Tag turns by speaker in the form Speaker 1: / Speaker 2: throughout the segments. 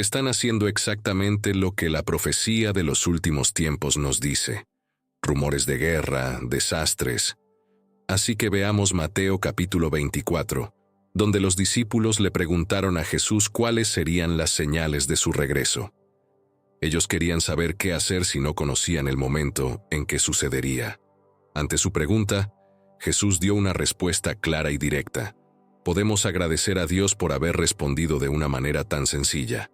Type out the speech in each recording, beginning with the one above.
Speaker 1: están haciendo exactamente lo que la profecía de los últimos tiempos nos dice. Rumores de guerra, desastres. Así que veamos Mateo capítulo 24, donde los discípulos le preguntaron a Jesús cuáles serían las señales de su regreso. Ellos querían saber qué hacer si no conocían el momento en que sucedería. Ante su pregunta, Jesús dio una respuesta clara y directa. Podemos agradecer a Dios por haber respondido de una manera tan sencilla.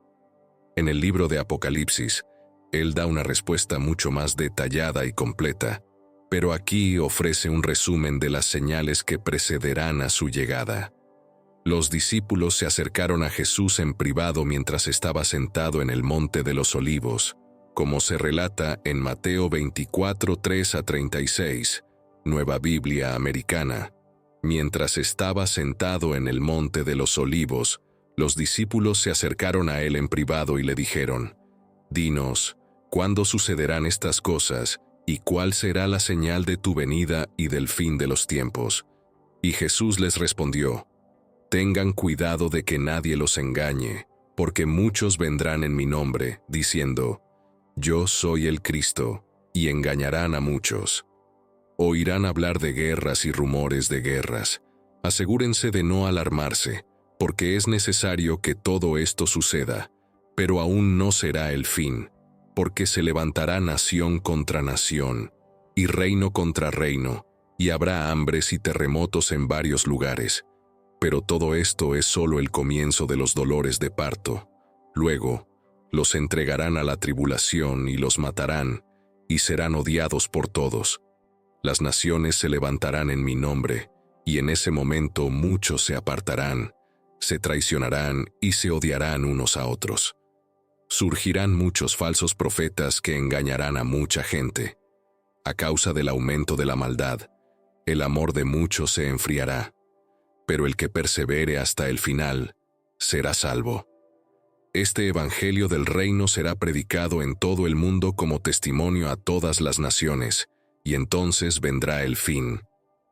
Speaker 1: En el libro de Apocalipsis, Él da una respuesta mucho más detallada y completa, pero aquí ofrece un resumen de las señales que precederán a su llegada. Los discípulos se acercaron a Jesús en privado mientras estaba sentado en el Monte de los Olivos, como se relata en Mateo 24, 3-36, Nueva Biblia Americana. Mientras estaba sentado en el Monte de los Olivos, los discípulos se acercaron a él en privado y le dijeron: «Dinos, ¿cuándo sucederán estas cosas y cuál será la señal de tu venida y del fin de los tiempos?» Y Jesús les respondió: «Tengan cuidado de que nadie los engañe, porque muchos vendrán en mi nombre, diciendo: Yo soy el Cristo, y engañarán a muchos. Oirán hablar de guerras y rumores de guerras. Asegúrense de no alarmarse, porque es necesario que todo esto suceda, pero aún no será el fin, porque se levantará nación contra nación, y reino contra reino, y habrá hambres y terremotos en varios lugares. Pero todo esto es solo el comienzo de los dolores de parto. Luego, los entregarán a la tribulación y los matarán, y serán odiados por todos. Las naciones se levantarán en mi nombre, y en ese momento muchos se apartarán, se traicionarán y se odiarán unos a otros. Surgirán muchos falsos profetas que engañarán a mucha gente. A causa del aumento de la maldad, el amor de muchos se enfriará, pero el que persevere hasta el final será salvo. Este evangelio del reino será predicado en todo el mundo como testimonio a todas las naciones, y entonces vendrá el fin.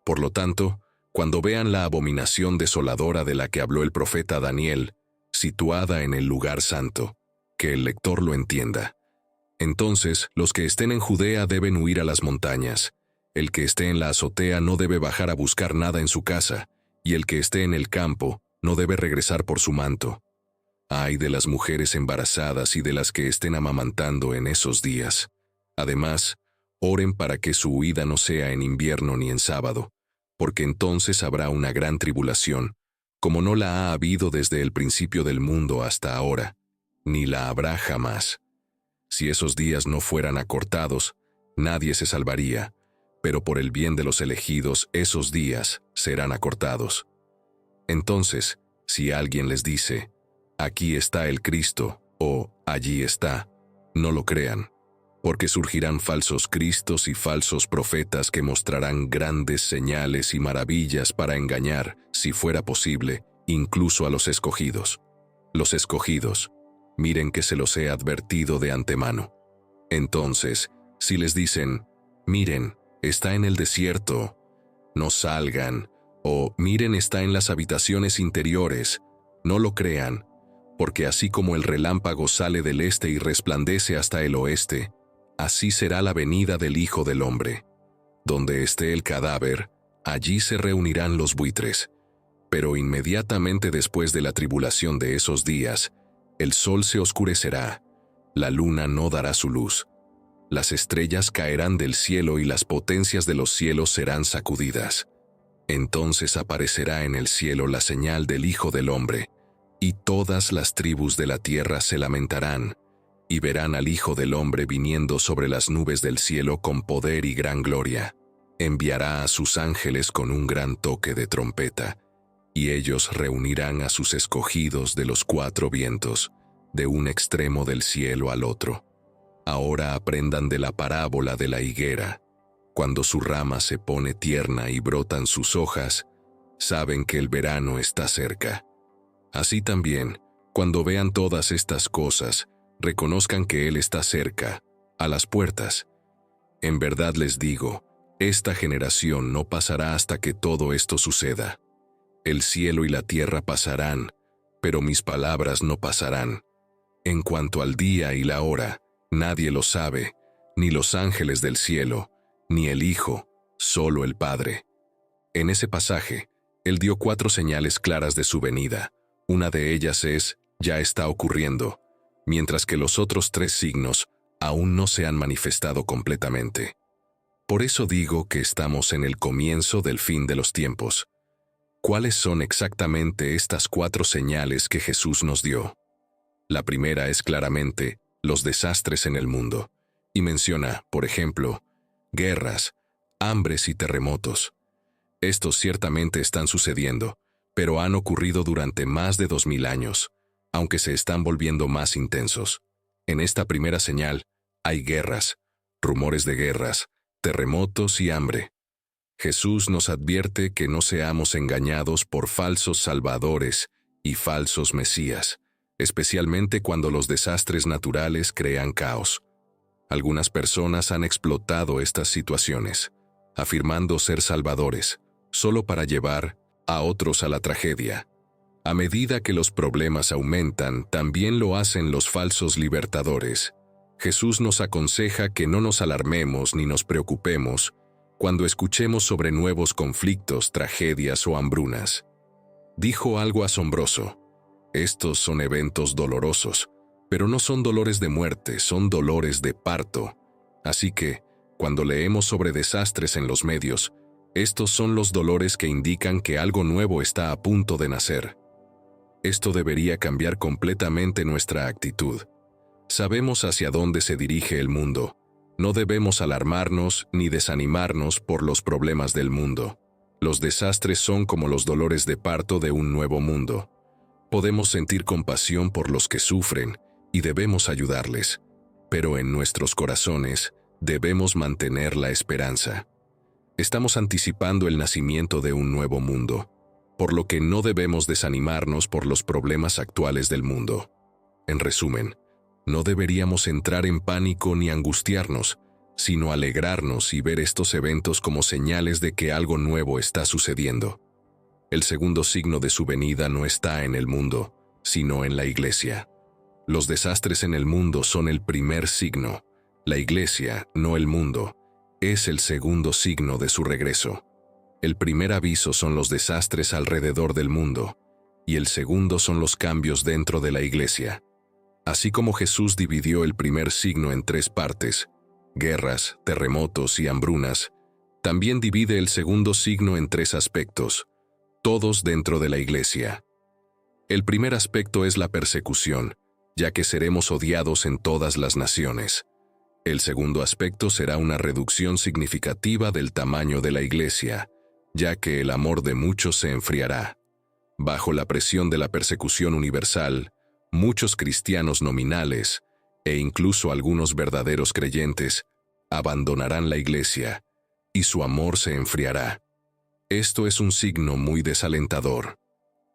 Speaker 1: Por lo tanto, cuando vean la abominación desoladora de la que habló el profeta Daniel, situada en el lugar santo, que el lector lo entienda. Entonces, los que estén en Judea deben huir a las montañas. El que esté en la azotea no debe bajar a buscar nada en su casa, y el que esté en el campo no debe regresar por su manto. Ay de las mujeres embarazadas y de las que estén amamantando en esos días. Además, oren para que su huida no sea en invierno ni en sábado, porque entonces habrá una gran tribulación, como no la ha habido desde el principio del mundo hasta ahora, ni la habrá jamás. Si esos días no fueran acortados, nadie se salvaría, pero por el bien de los elegidos esos días serán acortados. Entonces, si alguien les dice: «Aquí está el Cristo», o «Allí está», no lo crean, porque surgirán falsos cristos y falsos profetas que mostrarán grandes señales y maravillas para engañar, si fuera posible, incluso a los escogidos. Los escogidos, miren que se los he advertido de antemano. Entonces, si les dicen: «Miren, está en el desierto», no salgan, o «Miren, está en las habitaciones interiores», no lo crean, porque así como el relámpago sale del este y resplandece hasta el oeste, así será la venida del Hijo del Hombre. Donde esté el cadáver, allí se reunirán los buitres. Pero inmediatamente después de la tribulación de esos días, el sol se oscurecerá, la luna no dará su luz, las estrellas caerán del cielo y las potencias de los cielos serán sacudidas. Entonces aparecerá en el cielo la señal del Hijo del Hombre, y todas las tribus de la tierra se lamentarán, y verán al Hijo del Hombre viniendo sobre las nubes del cielo con poder y gran gloria. Enviará a sus ángeles con un gran toque de trompeta, y ellos reunirán a sus escogidos de los cuatro vientos, de un extremo del cielo al otro. Ahora aprendan de la parábola de la higuera. Cuando su rama se pone tierna y brotan sus hojas, saben que el verano está cerca. Así también, cuando vean todas estas cosas, reconozcan que Él está cerca, a las puertas. En verdad les digo, esta generación no pasará hasta que todo esto suceda. El cielo y la tierra pasarán, pero mis palabras no pasarán. En cuanto al día y la hora, nadie lo sabe, ni los ángeles del cielo, ni el Hijo, solo el Padre. En ese pasaje, Él dio 4 señales claras de su venida. Una de ellas es, ya está ocurriendo, mientras que los otros 3 signos aún no se han manifestado completamente. Por eso digo que estamos en el comienzo del fin de los tiempos. ¿Cuáles son exactamente estas 4 señales que Jesús nos dio? La primera es claramente los desastres en el mundo, y menciona, por ejemplo, guerras, hambres y terremotos. Estos ciertamente están sucediendo, pero han ocurrido durante más de 2000 años, aunque se están volviendo más intensos. En esta primera señal hay guerras, rumores de guerras, terremotos y hambre. Jesús nos advierte que no seamos engañados por falsos salvadores y falsos mesías, especialmente cuando los desastres naturales crean caos. Algunas personas han explotado estas situaciones, afirmando ser salvadores, solo para llevar a otros a la tragedia. A medida que los problemas aumentan, también lo hacen los falsos libertadores. Jesús nos aconseja que no nos alarmemos ni nos preocupemos cuando escuchemos sobre nuevos conflictos, tragedias o hambrunas. Dijo algo asombroso: estos son eventos dolorosos, pero no son dolores de muerte, son dolores de parto. Así que, cuando leemos sobre desastres en los medios, estos son los dolores que indican que algo nuevo está a punto de nacer. Esto debería cambiar completamente nuestra actitud. Sabemos hacia dónde se dirige el mundo. No debemos alarmarnos ni desanimarnos por los problemas del mundo. Los desastres son como los dolores de parto de un nuevo mundo. Podemos sentir compasión por los que sufren y debemos ayudarles, pero en nuestros corazones debemos mantener la esperanza. Estamos anticipando el nacimiento de un nuevo mundo, por lo que no debemos desanimarnos por los problemas actuales del mundo. En resumen, no deberíamos entrar en pánico ni angustiarnos, sino alegrarnos y ver estos eventos como señales de que algo nuevo está sucediendo. El segundo signo de su venida no está en el mundo, sino en la Iglesia. Los desastres en el mundo son el primer signo. La Iglesia, no el mundo, es el segundo signo de su regreso. El primer aviso son los desastres alrededor del mundo, y el segundo son los cambios dentro de la Iglesia. Así como Jesús dividió el primer signo en 3 partes, guerras, terremotos y hambrunas, también divide el segundo signo en 3 aspectos, todos dentro de la Iglesia. El primer aspecto es la persecución, ya que seremos odiados en todas las naciones. El segundo aspecto será una reducción significativa del tamaño de la Iglesia, ya que el amor de muchos se enfriará. Bajo la presión de la persecución universal, muchos cristianos nominales, e incluso algunos verdaderos creyentes, abandonarán la Iglesia, y su amor se enfriará. Esto es un signo muy desalentador.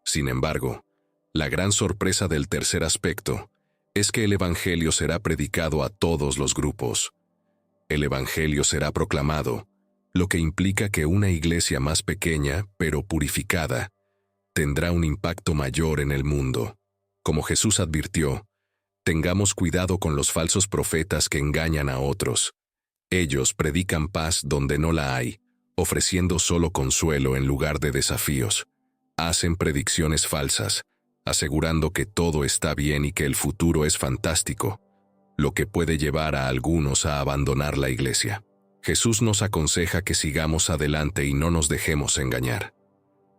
Speaker 1: Sin embargo, la gran sorpresa del tercer aspecto es que el Evangelio será predicado a todos los grupos. El Evangelio será proclamado, lo que implica que una iglesia más pequeña, pero purificada, tendrá un impacto mayor en el mundo. Como Jesús advirtió, tengamos cuidado con los falsos profetas que engañan a otros. Ellos predican paz donde no la hay, ofreciendo solo consuelo en lugar de desafíos. Hacen predicciones falsas, asegurando que todo está bien y que el futuro es fantástico, lo que puede llevar a algunos a abandonar la iglesia. Jesús nos aconseja que sigamos adelante y no nos dejemos engañar.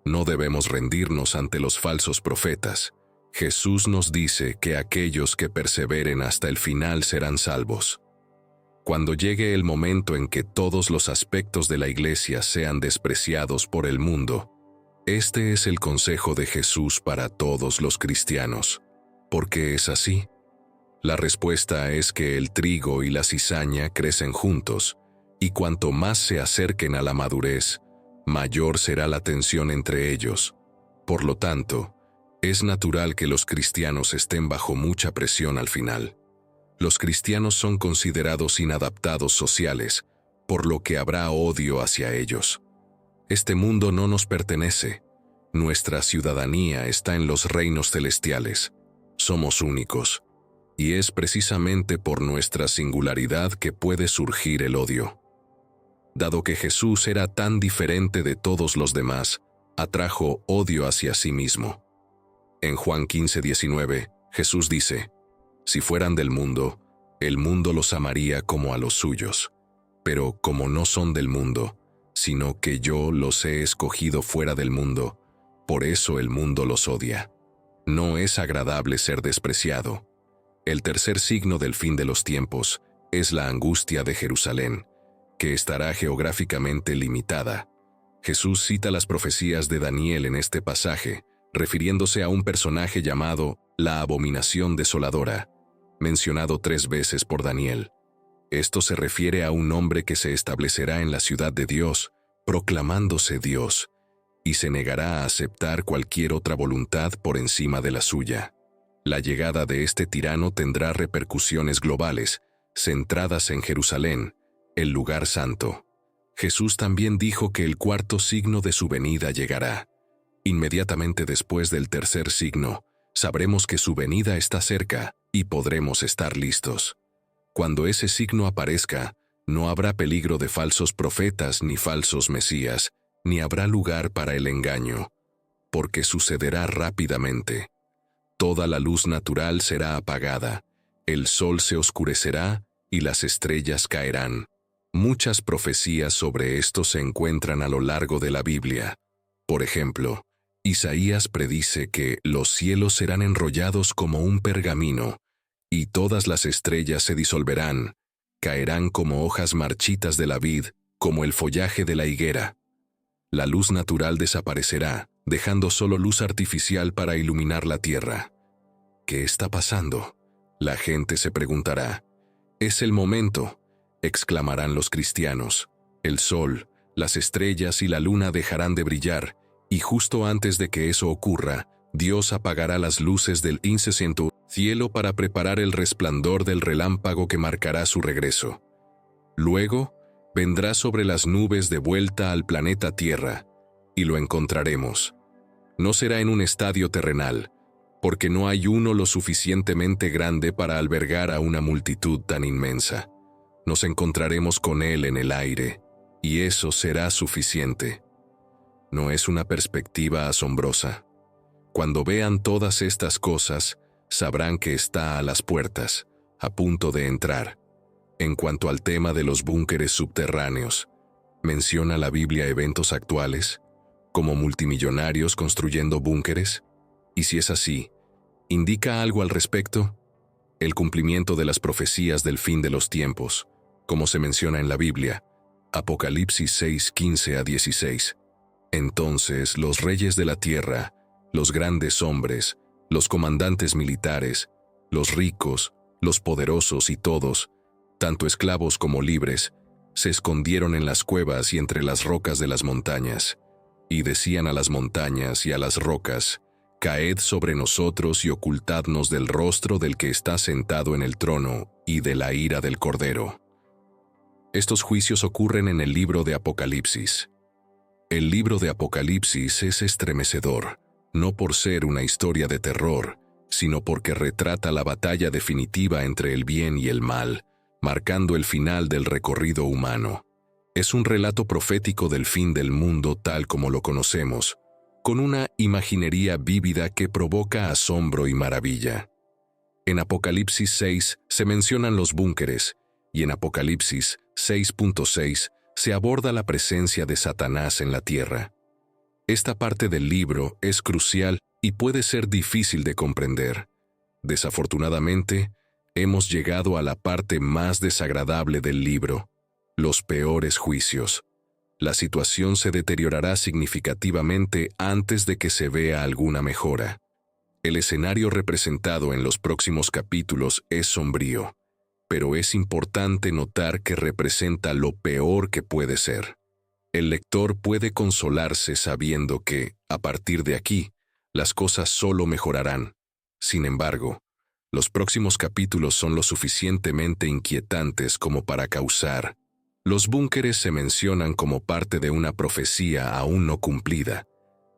Speaker 1: No debemos rendirnos ante los falsos profetas. Jesús nos dice que aquellos que perseveren hasta el final serán salvos. Cuando llegue el momento en que todos los aspectos de la iglesia sean despreciados por el mundo, este es el consejo de Jesús para todos los cristianos. ¿Por qué es así? La respuesta es que el trigo y la cizaña crecen juntos, y cuanto más se acerquen a la madurez, mayor será la tensión entre ellos. Por lo tanto, es natural que los cristianos estén bajo mucha presión al final. Los cristianos son considerados inadaptados sociales, por lo que habrá odio hacia ellos. Este mundo no nos pertenece. Nuestra ciudadanía está en los reinos celestiales. Somos únicos. y es precisamente por nuestra singularidad que puede surgir el odio. Dado que Jesús era tan diferente de todos los demás, atrajo odio hacia sí mismo. En Juan 15:19, Jesús dice: «Si fueran del mundo, el mundo los amaría como a los suyos. Pero como no son del mundo, sino que yo los he escogido fuera del mundo, por eso el mundo los odia». No es agradable ser despreciado. El tercer signo del fin de los tiempos es la angustia de Jerusalén, que estará geográficamente limitada. Jesús cita las profecías de Daniel en este pasaje, refiriéndose a un personaje llamado la abominación desoladora, mencionado 3 veces por Daniel. Esto se refiere a un hombre que se establecerá en la ciudad de Dios, proclamándose Dios, y se negará a aceptar cualquier otra voluntad por encima de la suya. La llegada de este tirano tendrá repercusiones globales, centradas en Jerusalén, el lugar santo. Jesús también dijo que el cuarto signo de su venida llegará. Inmediatamente después del tercer signo, sabremos que su venida está cerca y podremos estar listos. Cuando ese signo aparezca, no habrá peligro de falsos profetas ni falsos mesías, ni habrá lugar para el engaño, porque sucederá rápidamente. Toda la luz natural será apagada, el sol se oscurecerá y las estrellas caerán. Muchas profecías sobre esto se encuentran a lo largo de la Biblia. Por ejemplo, Isaías predice que los cielos serán enrollados como un pergamino, y todas las estrellas se disolverán, caerán como hojas marchitas de la vid, como el follaje de la higuera. La luz natural desaparecerá, dejando solo luz artificial para iluminar la tierra. ¿Qué está pasando? La gente se preguntará. «Es el momento», exclamarán los cristianos. El sol, las estrellas y la luna dejarán de brillar, y justo antes de que eso ocurra, Dios apagará las luces del incesante cielo para preparar el resplandor del relámpago que marcará su regreso. Luego, vendrá sobre las nubes de vuelta al planeta Tierra, y lo encontraremos. No será en un estadio terrenal, porque no hay uno lo suficientemente grande para albergar a una multitud tan inmensa. Nos encontraremos con Él en el aire, y eso será suficiente. ¿No es una perspectiva asombrosa? Cuando vean todas estas cosas, sabrán que está a las puertas, a punto de entrar. En cuanto al tema de los búnkeres subterráneos, ¿menciona la Biblia eventos actuales, como multimillonarios construyendo búnkeres? Y si es así, ¿indica algo al respecto? El cumplimiento de las profecías del fin de los tiempos, como se menciona en la Biblia, Apocalipsis 6:15-16. Entonces los reyes de la tierra, los grandes hombres, los comandantes militares, los ricos, los poderosos y todos, tanto esclavos como libres, se escondieron en las cuevas y entre las rocas de las montañas, y decían a las montañas y a las rocas: «Caed sobre nosotros y ocultadnos del rostro del que está sentado en el trono y de la ira del Cordero». Estos juicios ocurren en el libro de Apocalipsis. El libro de Apocalipsis es estremecedor, no por ser una historia de terror, sino porque retrata la batalla definitiva entre el bien y el mal, marcando el final del recorrido humano. Es un relato profético del fin del mundo tal como lo conocemos, con una imaginería vívida que provoca asombro y maravilla. En Apocalipsis 6 se mencionan los búnkeres, y en Apocalipsis 6.6 se aborda la presencia de Satanás en la tierra. Esta parte del libro es crucial y puede ser difícil de comprender. Desafortunadamente, hemos llegado a la parte más desagradable del libro, los peores juicios. La situación se deteriorará significativamente antes de que se vea alguna mejora. El escenario representado en los próximos capítulos es sombrío, pero es importante notar que representa lo peor que puede ser. El lector puede consolarse sabiendo que, a partir de aquí, las cosas solo mejorarán. Sin embargo, los próximos capítulos son lo suficientemente inquietantes como para causar. Los búnkeres se mencionan como parte de una profecía aún no cumplida,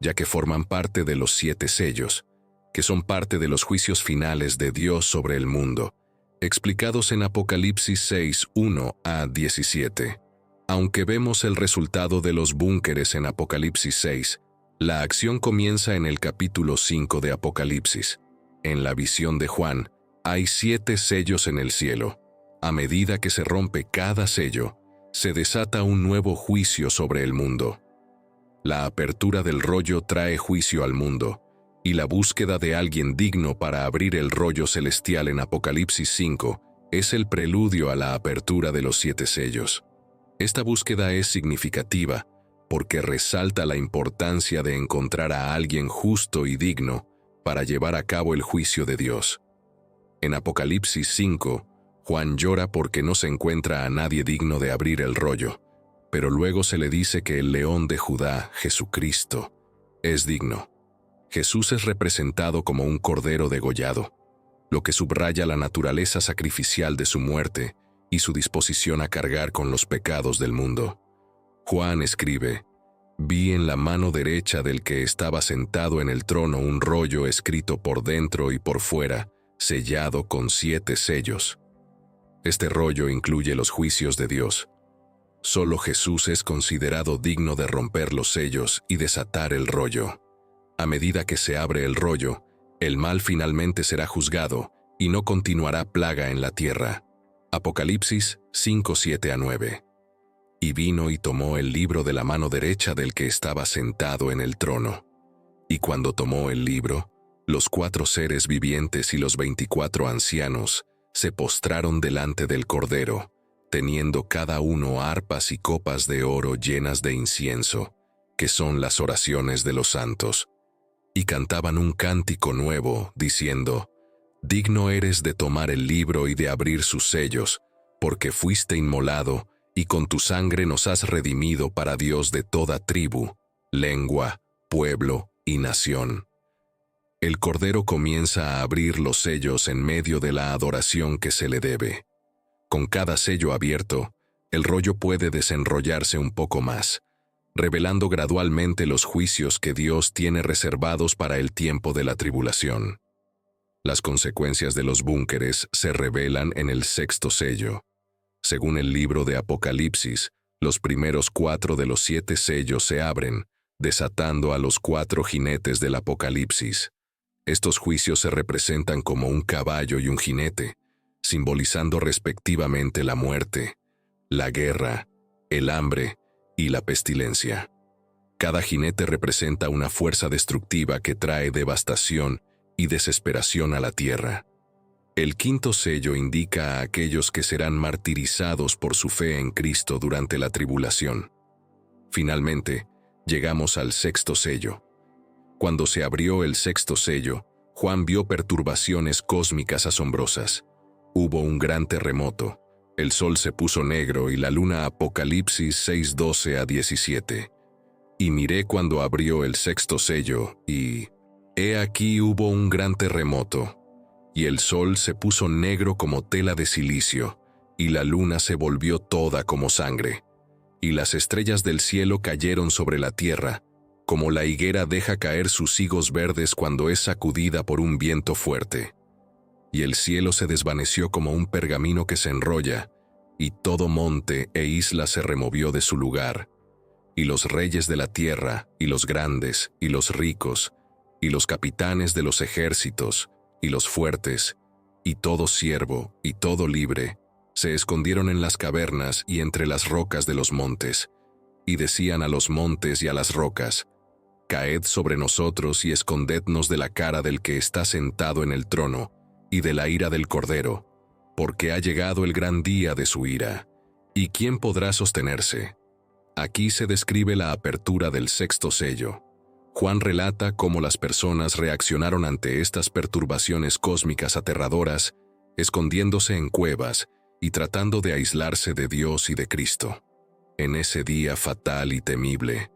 Speaker 1: ya que forman parte de los 7 sellos, que son parte de los juicios finales de Dios sobre el mundo, explicados en Apocalipsis 6, 1 a 17. Aunque vemos el resultado de los búnkeres en Apocalipsis 6, la acción comienza en el capítulo 5 de Apocalipsis. En la visión de Juan, hay 7 sellos en el cielo. A medida que se rompe cada sello, se desata un nuevo juicio sobre el mundo. La apertura del rollo trae juicio al mundo, y la búsqueda de alguien digno para abrir el rollo celestial en Apocalipsis 5 es el preludio a la apertura de los 7 sellos. Esta búsqueda es significativa porque resalta la importancia de encontrar a alguien justo y digno para llevar a cabo el juicio de Dios. En Apocalipsis 5, Juan llora porque no se encuentra a nadie digno de abrir el rollo, pero luego se le dice que el León de Judá, Jesucristo, es digno. Jesús es representado como un cordero degollado, lo que subraya la naturaleza sacrificial de su muerte y su disposición a cargar con los pecados del mundo. Juan escribe: «Vi en la mano derecha del que estaba sentado en el trono un rollo escrito por dentro y por fuera, sellado con 7 sellos». Este rollo incluye los juicios de Dios. Solo Jesús es considerado digno de romper los sellos y desatar el rollo. A medida que se abre el rollo, el mal finalmente será juzgado y no continuará plaga en la tierra. Apocalipsis 5, 7 a 9. Y vino y tomó el libro de la mano derecha del que estaba sentado en el trono. Y cuando tomó el libro, los 4 seres vivientes y los 24 ancianos se postraron delante del Cordero, teniendo cada uno arpas y copas de oro llenas de incienso, que son las oraciones de los santos. Y cantaban un cántico nuevo, diciendo: «Digno eres de tomar el libro y de abrir sus sellos, porque fuiste inmolado, y con tu sangre nos has redimido para Dios de toda tribu, lengua, pueblo y nación». El Cordero comienza a abrir los sellos en medio de la adoración que se le debe. Con cada sello abierto, el rollo puede desenrollarse un poco más, revelando gradualmente los juicios que Dios tiene reservados para el tiempo de la tribulación. Las consecuencias de los búnkeres se revelan en el 6º sello. Según el libro de Apocalipsis, los primeros 4 de los 7 sellos se abren, desatando a los 4 jinetes del Apocalipsis. Estos juicios se representan como un caballo y un jinete, simbolizando respectivamente la muerte, la guerra, el hambre y la pestilencia. Cada jinete representa una fuerza destructiva que trae devastación y desesperación a la tierra. El 5º sello indica a aquellos que serán martirizados por su fe en Cristo durante la tribulación. Finalmente, llegamos al 6º sello. Cuando se abrió el 6º sello, Juan vio perturbaciones cósmicas asombrosas. Hubo un gran terremoto, el sol se puso negro y la luna. Apocalipsis 6, 12 a 17. Y miré cuando abrió el 6º sello, y he aquí hubo un gran terremoto, y el sol se puso negro como tela de cilicio, y la luna se volvió toda como sangre, y las estrellas del cielo cayeron sobre la tierra, como la higuera deja caer sus higos verdes cuando es sacudida por un viento fuerte. Y el cielo se desvaneció como un pergamino que se enrolla, y todo monte e isla se removió de su lugar, y los reyes de la tierra, y los grandes, y los ricos, y los capitanes de los ejércitos, y los fuertes, y todo siervo, y todo libre, se escondieron en las cavernas y entre las rocas de los montes, y decían a los montes y a las rocas: «Caed sobre nosotros y escondednos de la cara del que está sentado en el trono, y de la ira del Cordero, porque ha llegado el gran día de su ira. ¿Y quién podrá sostenerse?». Aquí se describe la apertura del 6º sello. Juan relata cómo las personas reaccionaron ante estas perturbaciones cósmicas aterradoras, escondiéndose en cuevas y tratando de aislarse de Dios y de Cristo. En ese día fatal y temible,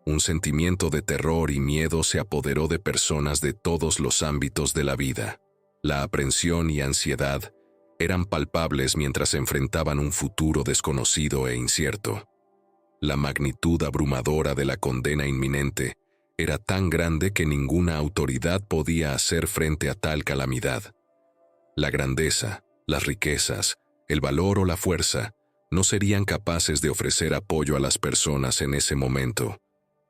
Speaker 1: un sentimiento de terror y miedo se apoderó de personas de todos los ámbitos de la vida. La aprensión y ansiedad eran palpables mientras enfrentaban un futuro desconocido e incierto. La magnitud abrumadora de la condena inminente era tan grande que ninguna autoridad podía hacer frente a tal calamidad. La grandeza, las riquezas, el valor o la fuerza no serían capaces de ofrecer apoyo a las personas en ese momento.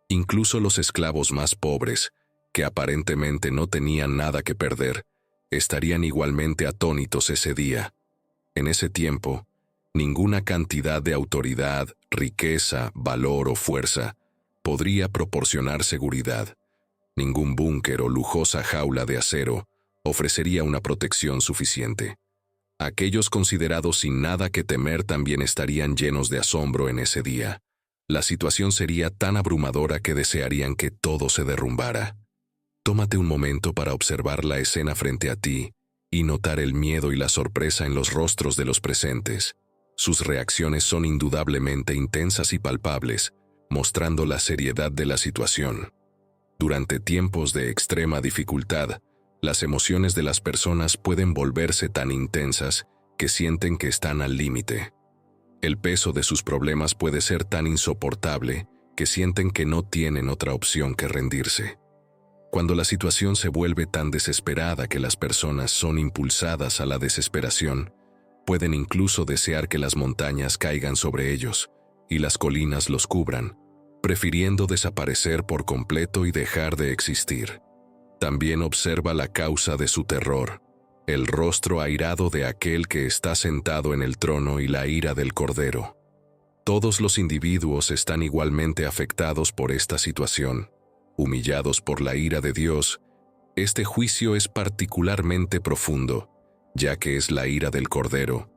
Speaker 1: Incluso los esclavos más pobres, que aparentemente no tenían nada que perder, estarían igualmente atónitos ese día. En ese tiempo, ninguna cantidad de autoridad, riqueza, valor o fuerza podría proporcionar seguridad. Ningún búnker o lujosa jaula de acero ofrecería una protección suficiente. Aquellos considerados sin nada que temer también estarían llenos de asombro en ese día. La situación sería tan abrumadora que desearían que todo se derrumbara. Tómate un momento para observar la escena frente a ti y notar el miedo y la sorpresa en los rostros de los presentes. Sus reacciones son indudablemente intensas y palpables, mostrando la seriedad de la situación. Durante tiempos de extrema dificultad, las emociones de las personas pueden volverse tan intensas que sienten que están al límite. El peso de sus problemas puede ser tan insoportable que sienten que no tienen otra opción que rendirse. Cuando la situación se vuelve tan desesperada que las personas son impulsadas a la desesperación, pueden incluso desear que las montañas caigan sobre ellos y las colinas los cubran, prefiriendo desaparecer por completo y dejar de existir. También observa la causa de su terror, el rostro airado de aquel que está sentado en el trono y la ira del Cordero. Todos los individuos están igualmente afectados por esta situación. Humillados por la ira de Dios, este juicio es particularmente profundo, ya que es la ira del Cordero,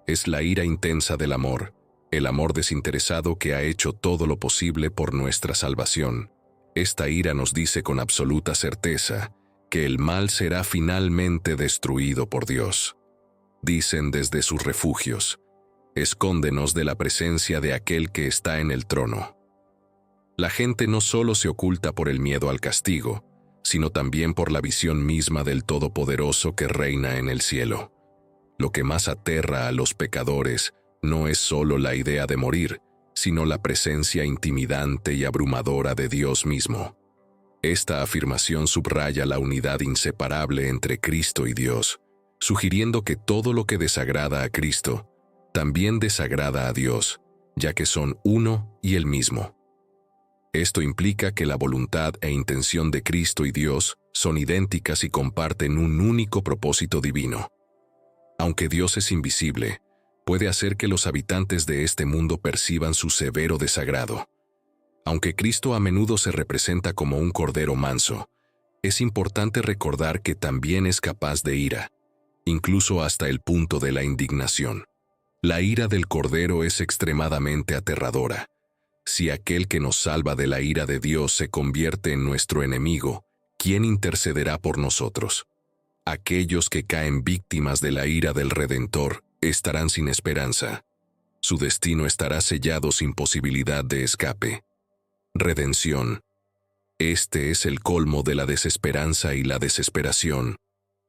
Speaker 1: es la ira intensa del amor, el amor desinteresado que ha hecho todo lo posible por nuestra salvación. Esta ira nos dice con absoluta certeza que el mal será finalmente destruido por Dios. Dicen desde sus refugios: escóndenos de la presencia de aquel que está en el trono. La gente no solo se oculta por el miedo al castigo, sino también por la visión misma del Todopoderoso que reina en el cielo. Lo que más aterra a los pecadores no es solo la idea de morir, sino la presencia intimidante y abrumadora de Dios mismo. Esta afirmación subraya la unidad inseparable entre Cristo y Dios, sugiriendo que todo lo que desagrada a Cristo también desagrada a Dios, ya que son uno y el mismo. Esto implica que la voluntad e intención de Cristo y Dios son idénticas y comparten un único propósito divino. Aunque Dios es invisible, puede hacer que los habitantes de este mundo perciban su severo desagrado. Aunque Cristo a menudo se representa como un cordero manso, es importante recordar que también es capaz de ira, incluso hasta el punto de la indignación. La ira del cordero es extremadamente aterradora. Si aquel que nos salva de la ira de Dios se convierte en nuestro enemigo, ¿quién intercederá por nosotros? Aquellos que caen víctimas de la ira del Redentor estarán sin esperanza. Su destino estará sellado sin posibilidad de escape. Redención. Este es el colmo de la desesperanza y la desesperación.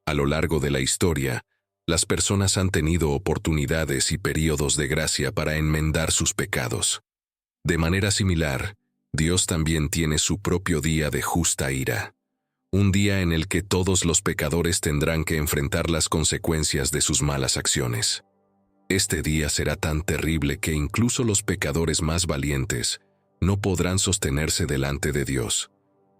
Speaker 1: A lo largo de la historia, las personas han tenido oportunidades y períodos de gracia para enmendar sus pecados. De manera similar, Dios también tiene su propio día de justa ira. Un día en el que todos los pecadores tendrán que enfrentar las consecuencias de sus malas acciones. Este día será tan terrible que incluso los pecadores más valientes no podrán sostenerse delante de Dios.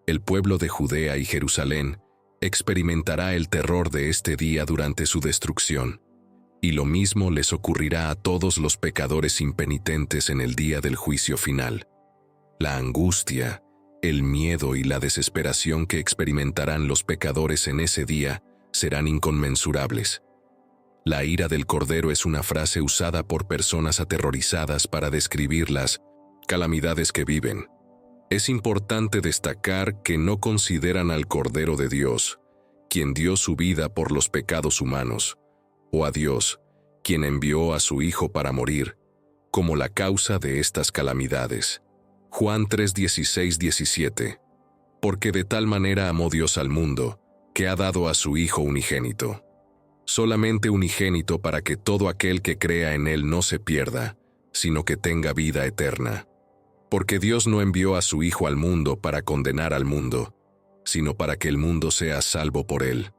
Speaker 1: El pueblo de Judea y Jerusalén experimentará el terror de este día durante su destrucción, y lo mismo les ocurrirá a todos los pecadores impenitentes en el día del juicio final. La angustia, el miedo y la desesperación que experimentarán los pecadores en ese día serán inconmensurables. La ira del Cordero es una frase usada por personas aterrorizadas para describir las calamidades que viven. Es importante destacar que no consideran al Cordero de Dios, quien dio su vida por los pecados humanos, o a Dios, quien envió a su Hijo para morir, como la causa de estas calamidades. Juan 3:16-17. Porque de tal manera amó Dios al mundo, que ha dado a su Hijo unigénito. Solamente unigénito para que todo aquel que crea en Él no se pierda, sino que tenga vida eterna. Porque Dios no envió a su Hijo al mundo para condenar al mundo, sino para que el mundo sea salvo por él.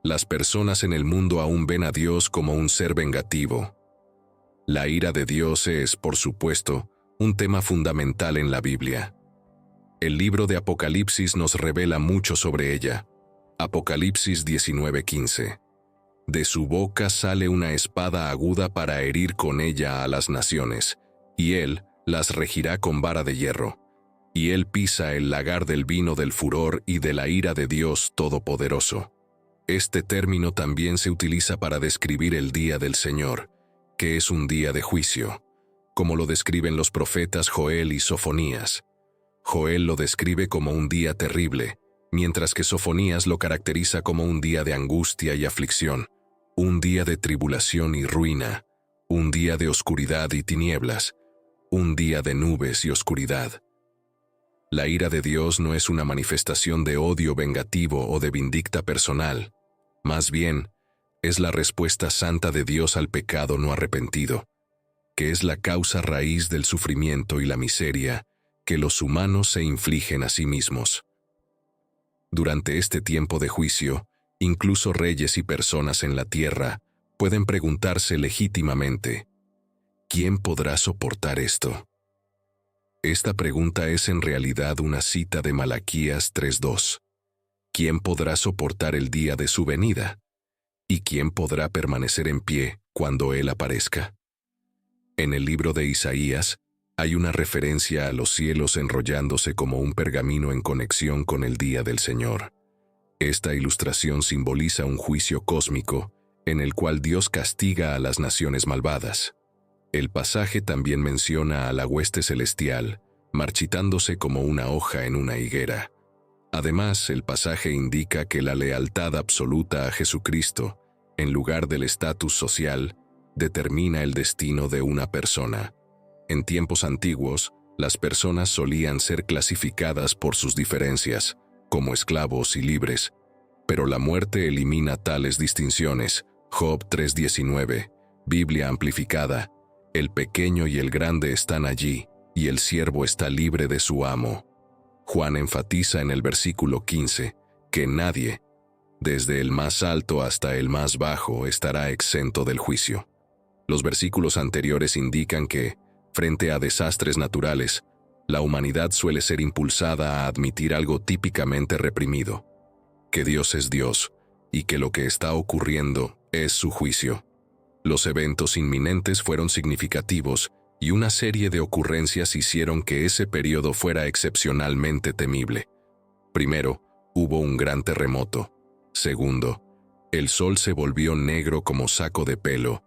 Speaker 1: Las personas en el mundo aún ven a Dios como un ser vengativo. La ira de Dios es, por supuesto, un tema fundamental en la Biblia. El libro de Apocalipsis nos revela mucho sobre ella. Apocalipsis 19:15. De su boca sale una espada aguda para herir con ella a las naciones, y él las regirá con vara de hierro. Y él pisa el lagar del vino del furor y de la ira de Dios Todopoderoso. Este término también se utiliza para describir el día del Señor, que es un día de juicio, como lo describen los profetas Joel y Sofonías. Joel lo describe como un día terrible, mientras que Sofonías lo caracteriza como un día de angustia y aflicción, un día de tribulación y ruina, un día de oscuridad y tinieblas, un día de nubes y oscuridad. La ira de Dios no es una manifestación de odio vengativo o de vindicta personal. Más bien, es la respuesta santa de Dios al pecado no arrepentido, que es la causa raíz del sufrimiento y la miseria que los humanos se infligen a sí mismos. Durante este tiempo de juicio, incluso reyes y personas en la tierra pueden preguntarse legítimamente, ¿quién podrá soportar esto? Esta pregunta es en realidad una cita de Malaquías 3:2. ¿Quién podrá soportar el día de su venida? ¿Y quién podrá permanecer en pie cuando Él aparezca? En el libro de Isaías, hay una referencia a los cielos enrollándose como un pergamino en conexión con el día del Señor. Esta ilustración simboliza un juicio cósmico en el cual Dios castiga a las naciones malvadas. El pasaje también menciona a la hueste celestial, marchitándose como una hoja en una higuera. Además, el pasaje indica que la lealtad absoluta a Jesucristo, en lugar del estatus social, determina el destino de una persona. En tiempos antiguos, las personas solían ser clasificadas por sus diferencias, como esclavos y libres, pero la muerte elimina tales distinciones. Job 3:19, Biblia amplificada. El pequeño y el grande están allí, y el siervo está libre de su amo. Juan enfatiza en el versículo 15 que nadie, desde el más alto hasta el más bajo, estará exento del juicio. Los versículos anteriores indican que, frente a desastres naturales, la humanidad suele ser impulsada a admitir algo típicamente reprimido, que Dios es Dios y que lo que está ocurriendo es su juicio. Los eventos inminentes fueron significativos y una serie de ocurrencias hicieron que ese periodo fuera excepcionalmente temible. Primero, hubo un gran terremoto. Segundo, el sol se volvió negro como saco de pelo,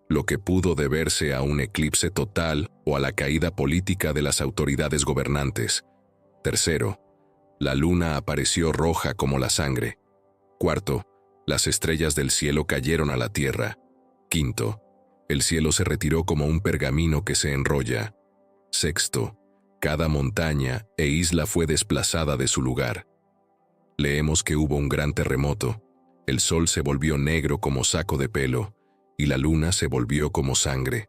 Speaker 1: lo que pudo deberse a un eclipse total o a la caída política de las autoridades gobernantes. Tercero, la luna apareció roja como la sangre. Cuarto, las estrellas del cielo cayeron a la tierra. Quinto, el cielo se retiró como un pergamino que se enrolla. Sexto, cada montaña e isla fue desplazada de su lugar. Leemos que hubo un gran terremoto, el sol se volvió negro como saco de pelo, y la luna se volvió como sangre.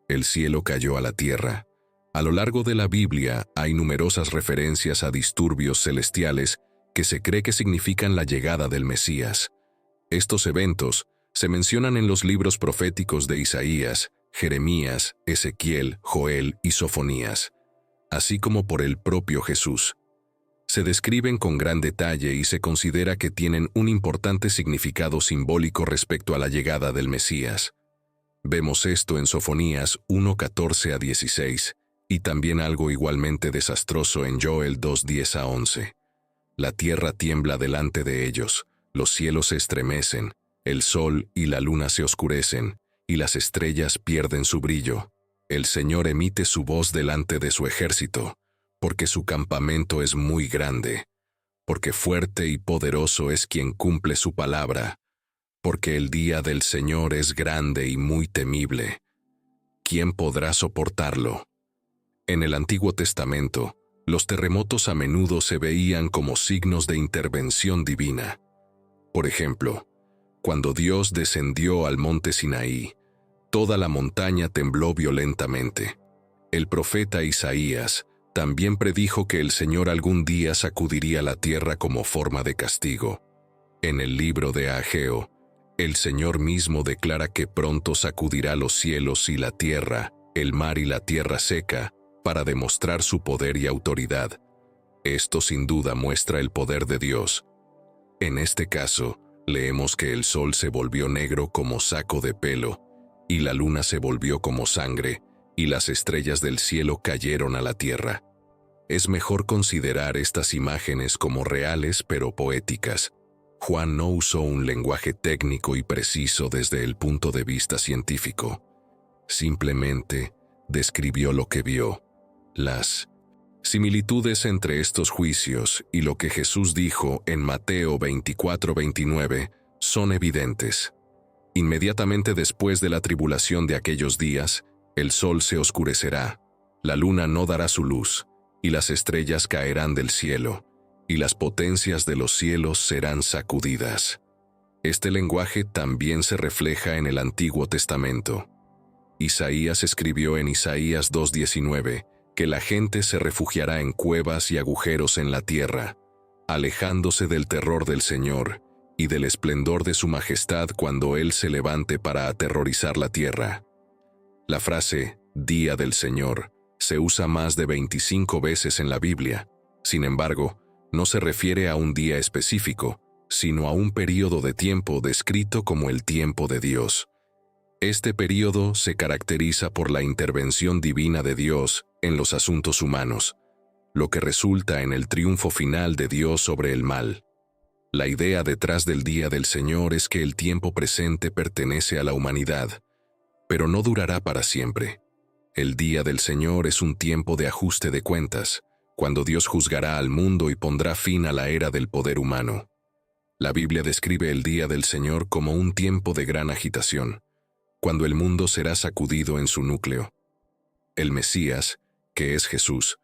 Speaker 1: El cielo cayó a la tierra. A lo largo de la Biblia hay numerosas referencias a disturbios celestiales que se cree que significan la llegada del Mesías. Estos eventos se mencionan en los libros proféticos de Isaías, Jeremías, Ezequiel, Joel y Sofonías, así como por el propio Jesús. Se describen con gran detalle y se considera que tienen un importante significado simbólico respecto a la llegada del Mesías. Vemos esto en Sofonías 1:14-16, y también algo igualmente desastroso en Joel 2:10-11. La tierra tiembla delante de ellos, los cielos se estremecen, el sol y la luna se oscurecen, y las estrellas pierden su brillo. El Señor emite su voz delante de su ejército, porque su campamento es muy grande, porque fuerte y poderoso es quien cumple su palabra, porque el día del Señor es grande y muy temible. ¿Quién podrá soportarlo? En el Antiguo Testamento, los terremotos a menudo se veían como signos de intervención divina. Por ejemplo, cuando Dios descendió al monte Sinaí, toda la montaña tembló violentamente. El profeta Isaías también predijo que el Señor algún día sacudiría la tierra como forma de castigo. En el libro de Ageo, el Señor mismo declara que pronto sacudirá los cielos y la tierra, el mar y la tierra seca, para demostrar su poder y autoridad. Esto sin duda muestra el poder de Dios. En este caso, leemos que el sol se volvió negro como saco de pelo, y la luna se volvió como sangre, y las estrellas del cielo cayeron a la tierra. Es mejor considerar estas imágenes como reales pero poéticas. Juan no usó un lenguaje técnico y preciso desde el punto de vista científico. Simplemente describió lo que vio. Las similitudes entre estos juicios y lo que Jesús dijo en Mateo 24:29 son evidentes. Inmediatamente después de la tribulación de aquellos días, el sol se oscurecerá, la luna no dará su luz, y las estrellas caerán del cielo, y las potencias de los cielos serán sacudidas. Este lenguaje también se refleja en el Antiguo Testamento. Isaías escribió en Isaías 2:19 que la gente se refugiará en cuevas y agujeros en la tierra, alejándose del terror del Señor y del esplendor de su majestad cuando Él se levante para aterrorizar la tierra. La frase «Día del Señor» se usa más de 25 veces en la Biblia. Sin embargo, no se refiere a un día específico, sino a un período de tiempo descrito como el tiempo de Dios. Este período se caracteriza por la intervención divina de Dios en los asuntos humanos, lo que resulta en el triunfo final de Dios sobre el mal. La idea detrás del Día del Señor es que el tiempo presente pertenece a la humanidad, pero no durará para siempre. El Día del Señor es un tiempo de ajuste de cuentas, cuando Dios juzgará al mundo y pondrá fin a la era del poder humano. La Biblia describe el Día del Señor como un tiempo de gran agitación, cuando el mundo será sacudido en su núcleo. El Mesías, que es Jesús,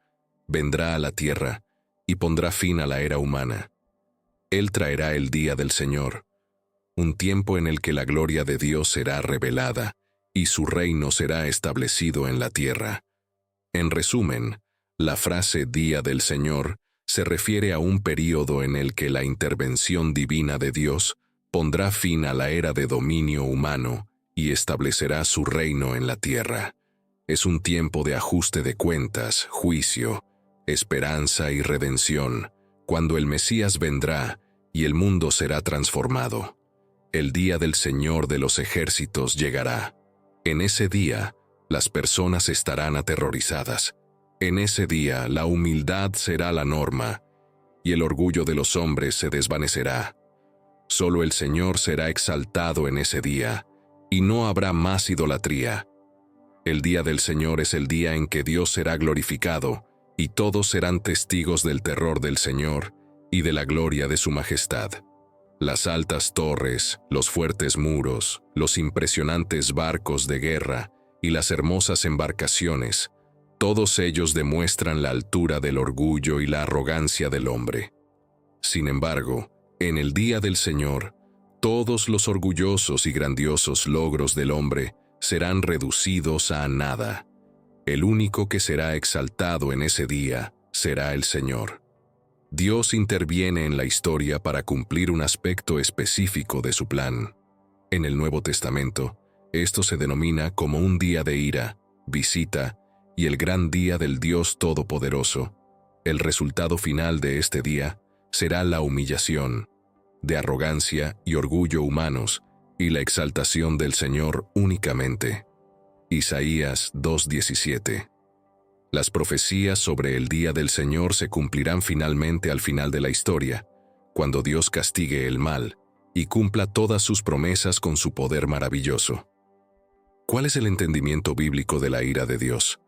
Speaker 1: vendrá a la tierra y pondrá fin a la era humana. Él traerá el Día del Señor, un tiempo en el que la gloria de Dios será revelada y su reino será establecido en la tierra. En resumen, la frase Día del Señor se refiere a un período en el que la intervención divina de Dios pondrá fin a la era de dominio humano y establecerá su reino en la tierra. Es un tiempo de ajuste de cuentas, juicio, esperanza y redención, cuando el Mesías vendrá y el mundo será transformado. El día del Señor de los ejércitos llegará. En ese día, las personas estarán aterrorizadas. En ese día, la humildad será la norma, y el orgullo de los hombres se desvanecerá. Solo el Señor será exaltado en ese día, y no habrá más idolatría. El día del Señor es el día en que Dios será glorificado, y todos serán testigos del terror del Señor y de la gloria de su majestad. Las altas torres, los fuertes muros, los impresionantes barcos de guerra y las hermosas embarcaciones, todos ellos demuestran la altura del orgullo y la arrogancia del hombre. Sin embargo, en el día del Señor, todos los orgullosos y grandiosos logros del hombre serán reducidos a nada. El único que será exaltado en ese día será el Señor. Dios interviene en la historia para cumplir un aspecto específico de su plan. En el Nuevo Testamento, esto se denomina como un día de ira, visita y el gran día del Dios Todopoderoso. El resultado final de este día será la humillación, de arrogancia y orgullo humanos, y la exaltación del Señor únicamente. Isaías 2:17. Las profecías sobre el día del Señor se cumplirán finalmente al final de la historia, cuando Dios castigue el mal y cumpla todas sus promesas con su poder maravilloso. ¿Cuál es el entendimiento bíblico de la ira de Dios?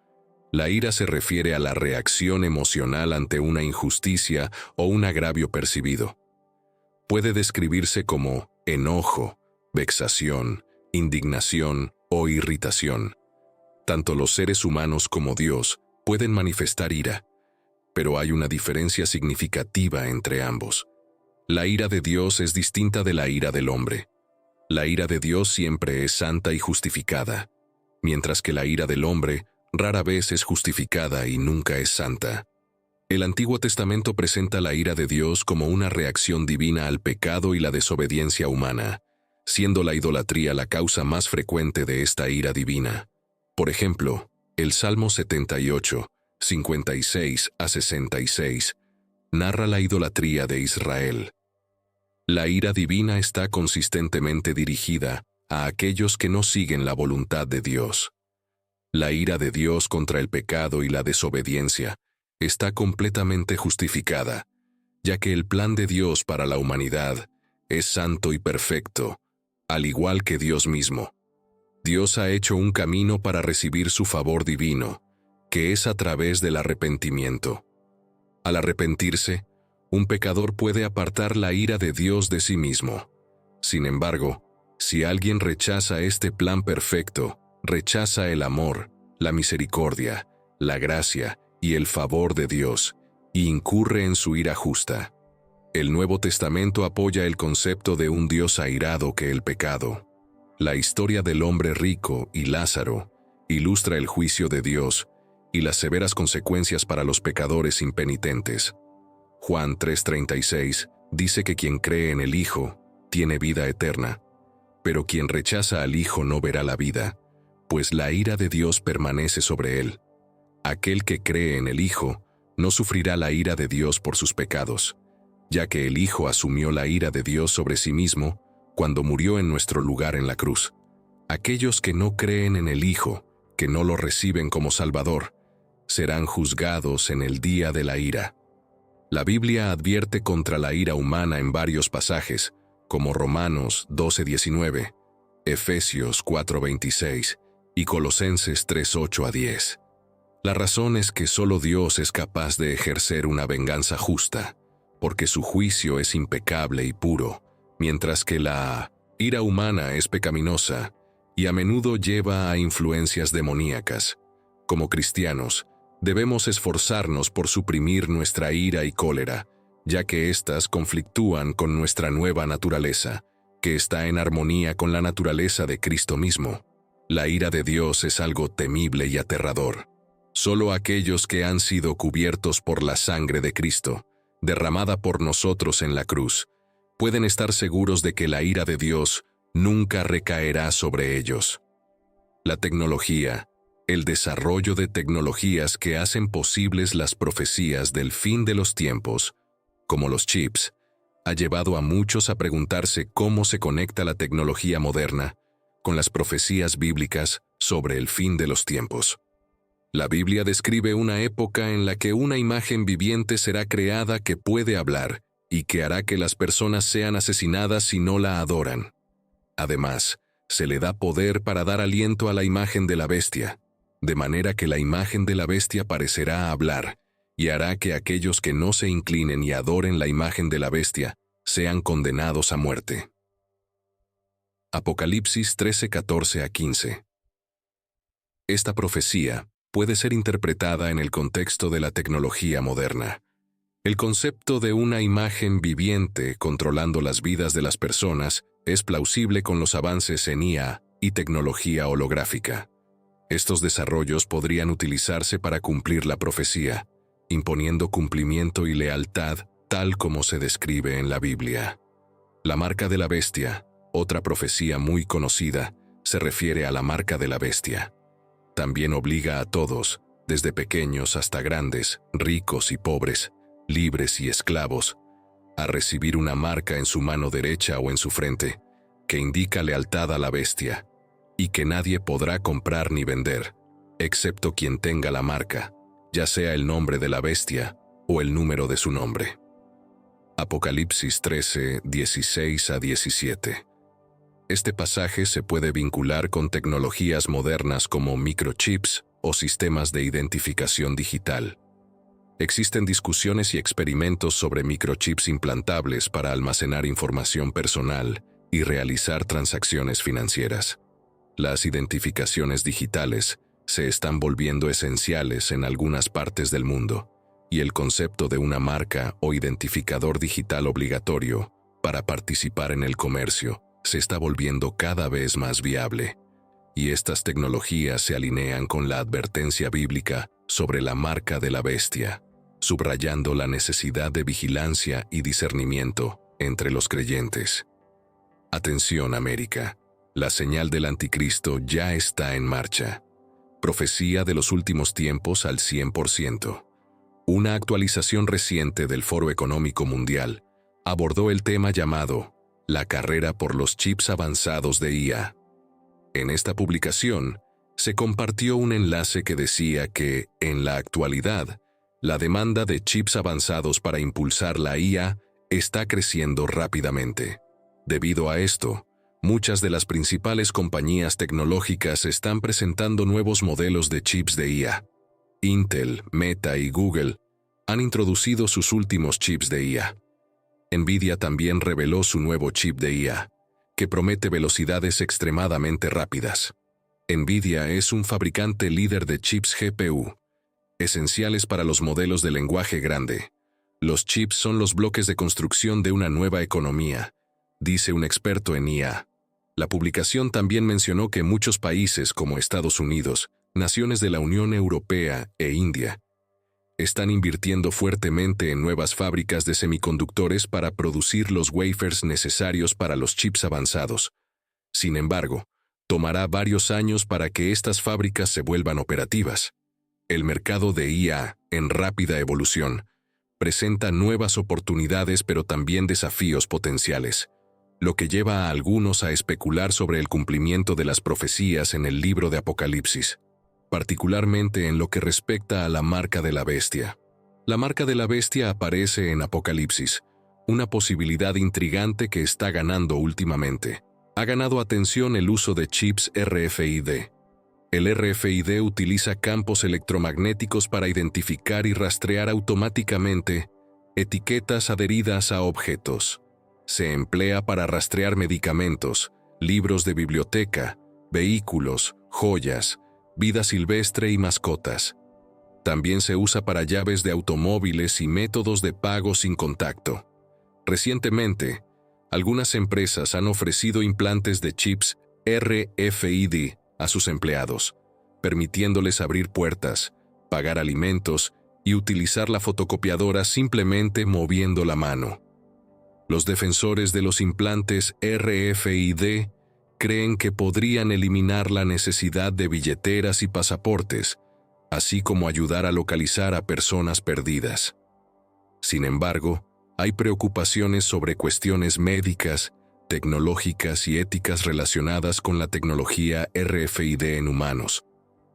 Speaker 1: La ira se refiere a la reacción emocional ante una injusticia o un agravio percibido. Puede describirse como enojo, vexación, indignación o irritación. Tanto los seres humanos como Dios pueden manifestar ira, pero hay una diferencia significativa entre ambos. La ira de Dios es distinta de la ira del hombre. La ira de Dios siempre es santa y justificada, mientras que la ira del hombre rara vez es justificada y nunca es santa. El Antiguo Testamento presenta la ira de Dios como una reacción divina al pecado y la desobediencia humana, siendo la idolatría la causa más frecuente de esta ira divina. Por ejemplo, el Salmo 78, 56 a 66, narra la idolatría de Israel. La ira divina está consistentemente dirigida a aquellos que no siguen la voluntad de Dios. La ira de Dios contra el pecado y la desobediencia está completamente justificada, ya que el plan de Dios para la humanidad es santo y perfecto, al igual que Dios mismo. Dios ha hecho un camino para recibir su favor divino, que es a través del arrepentimiento. Al arrepentirse, un pecador puede apartar la ira de Dios de sí mismo. Sin embargo, si alguien rechaza este plan perfecto, rechaza el amor, la misericordia, la gracia y el favor de Dios, y incurre en su ira justa. El Nuevo Testamento apoya el concepto de un Dios airado que el pecado. La historia del hombre rico y Lázaro ilustra el juicio de Dios y las severas consecuencias para los pecadores impenitentes. Juan 3:36 dice que quien cree en el Hijo tiene vida eterna, pero quien rechaza al Hijo no verá la vida, pues la ira de Dios permanece sobre él. Aquel que cree en el Hijo no sufrirá la ira de Dios por sus pecados, ya que el Hijo asumió la ira de Dios sobre sí mismo cuando murió en nuestro lugar en la cruz. Aquellos que no creen en el Hijo, que no lo reciben como Salvador, serán juzgados en el día de la ira. La Biblia advierte contra la ira humana en varios pasajes, como Romanos 12:19, Efesios 4:26 y Colosenses 3:8 a 10. La razón es que solo Dios es capaz de ejercer una venganza justa, porque su juicio es impecable y puro, mientras que la ira humana es pecaminosa y a menudo lleva a influencias demoníacas. Como cristianos, debemos esforzarnos por suprimir nuestra ira y cólera, ya que éstas conflictúan con nuestra nueva naturaleza, que está en armonía con la naturaleza de Cristo mismo. La ira de Dios es algo temible y aterrador. Solo aquellos que han sido cubiertos por la sangre de Cristo, derramada por nosotros en la cruz, pueden estar seguros de que la ira de Dios nunca recaerá sobre ellos. La tecnología, el desarrollo de tecnologías que hacen posibles las profecías del fin de los tiempos, como los chips, ha llevado a muchos a preguntarse cómo se conecta la tecnología moderna con las profecías bíblicas sobre el fin de los tiempos. La Biblia describe una época en la que una imagen viviente será creada que puede hablar y que hará que las personas sean asesinadas si no la adoran. Además, se le da poder para dar aliento a la imagen de la bestia, de manera que la imagen de la bestia parecerá hablar y hará que aquellos que no se inclinen y adoren la imagen de la bestia sean condenados a muerte. Apocalipsis 13:14 a 15. Esta profecía puede ser interpretada en el contexto de la tecnología moderna. El concepto de una imagen viviente controlando las vidas de las personas es plausible con los avances en IA y tecnología holográfica. Estos desarrollos podrían utilizarse para cumplir la profecía, imponiendo cumplimiento y lealtad tal como se describe en la Biblia. La marca de la bestia, otra profecía muy conocida, se refiere a la marca de la bestia. También obliga a todos, desde pequeños hasta grandes, ricos y pobres, libres y esclavos, a recibir una marca en su mano derecha o en su frente, que indica lealtad a la bestia, y que nadie podrá comprar ni vender, excepto quien tenga la marca, ya sea el nombre de la bestia o el número de su nombre. Apocalipsis 13, 16 a 17. Este pasaje se puede vincular con tecnologías modernas como microchips o sistemas de identificación digital. Existen discusiones y experimentos sobre microchips implantables para almacenar información personal y realizar transacciones financieras. Las identificaciones digitales se están volviendo esenciales en algunas partes del mundo, y el concepto de una marca o identificador digital obligatorio para participar en el comercio se está volviendo cada vez más viable. y estas tecnologías se alinean con la advertencia bíblica sobre la marca de la bestia, subrayando la necesidad de vigilancia y discernimiento entre los creyentes. Atención, América. La señal del anticristo ya está en marcha. Profecía de los últimos tiempos al 100%. Una actualización reciente del Foro Económico Mundial abordó el tema llamado la carrera por los chips avanzados de IA. En esta publicación, se compartió un enlace que decía que, en la actualidad, la demanda de chips avanzados para impulsar la IA está creciendo rápidamente. Debido a esto, muchas de las principales compañías tecnológicas están presentando nuevos modelos de chips de IA. Intel, Meta y Google han introducido sus últimos chips de IA. Nvidia también reveló su nuevo chip de IA, que promete velocidades extremadamente rápidas. Nvidia es un fabricante líder de chips GPU, esenciales para los modelos de lenguaje grande. Los chips son los bloques de construcción de una nueva economía, dice un experto en IA. La publicación también mencionó que muchos países como Estados Unidos, naciones de la Unión Europea e India, están invirtiendo fuertemente en nuevas fábricas de semiconductores para producir los wafers necesarios para los chips avanzados. Sin embargo, tomará varios años para que estas fábricas se vuelvan operativas. El mercado de IA, en rápida evolución, presenta nuevas oportunidades pero también desafíos potenciales, lo que lleva a algunos a especular sobre el cumplimiento de las profecías en el libro de Apocalipsis, particularmente en lo que respecta a la marca de la bestia. La marca de la bestia aparece en Apocalipsis, una posibilidad intrigante que está ganando últimamente. Ha ganado atención el uso de chips RFID. El RFID utiliza campos electromagnéticos para identificar y rastrear automáticamente etiquetas adheridas a objetos. Se emplea para rastrear medicamentos, libros de biblioteca, vehículos, joyas, vida silvestre y mascotas. También se usa para llaves de automóviles y métodos de pago sin contacto. Recientemente, algunas empresas han ofrecido implantes de chips RFID a sus empleados, permitiéndoles abrir puertas, pagar alimentos y utilizar la fotocopiadora simplemente moviendo la mano. Los defensores de los implantes RFID creen que podrían eliminar la necesidad de billeteras y pasaportes, así como ayudar a localizar a personas perdidas. Sin embargo, hay preocupaciones sobre cuestiones médicas, tecnológicas y éticas relacionadas con la tecnología RFID en humanos.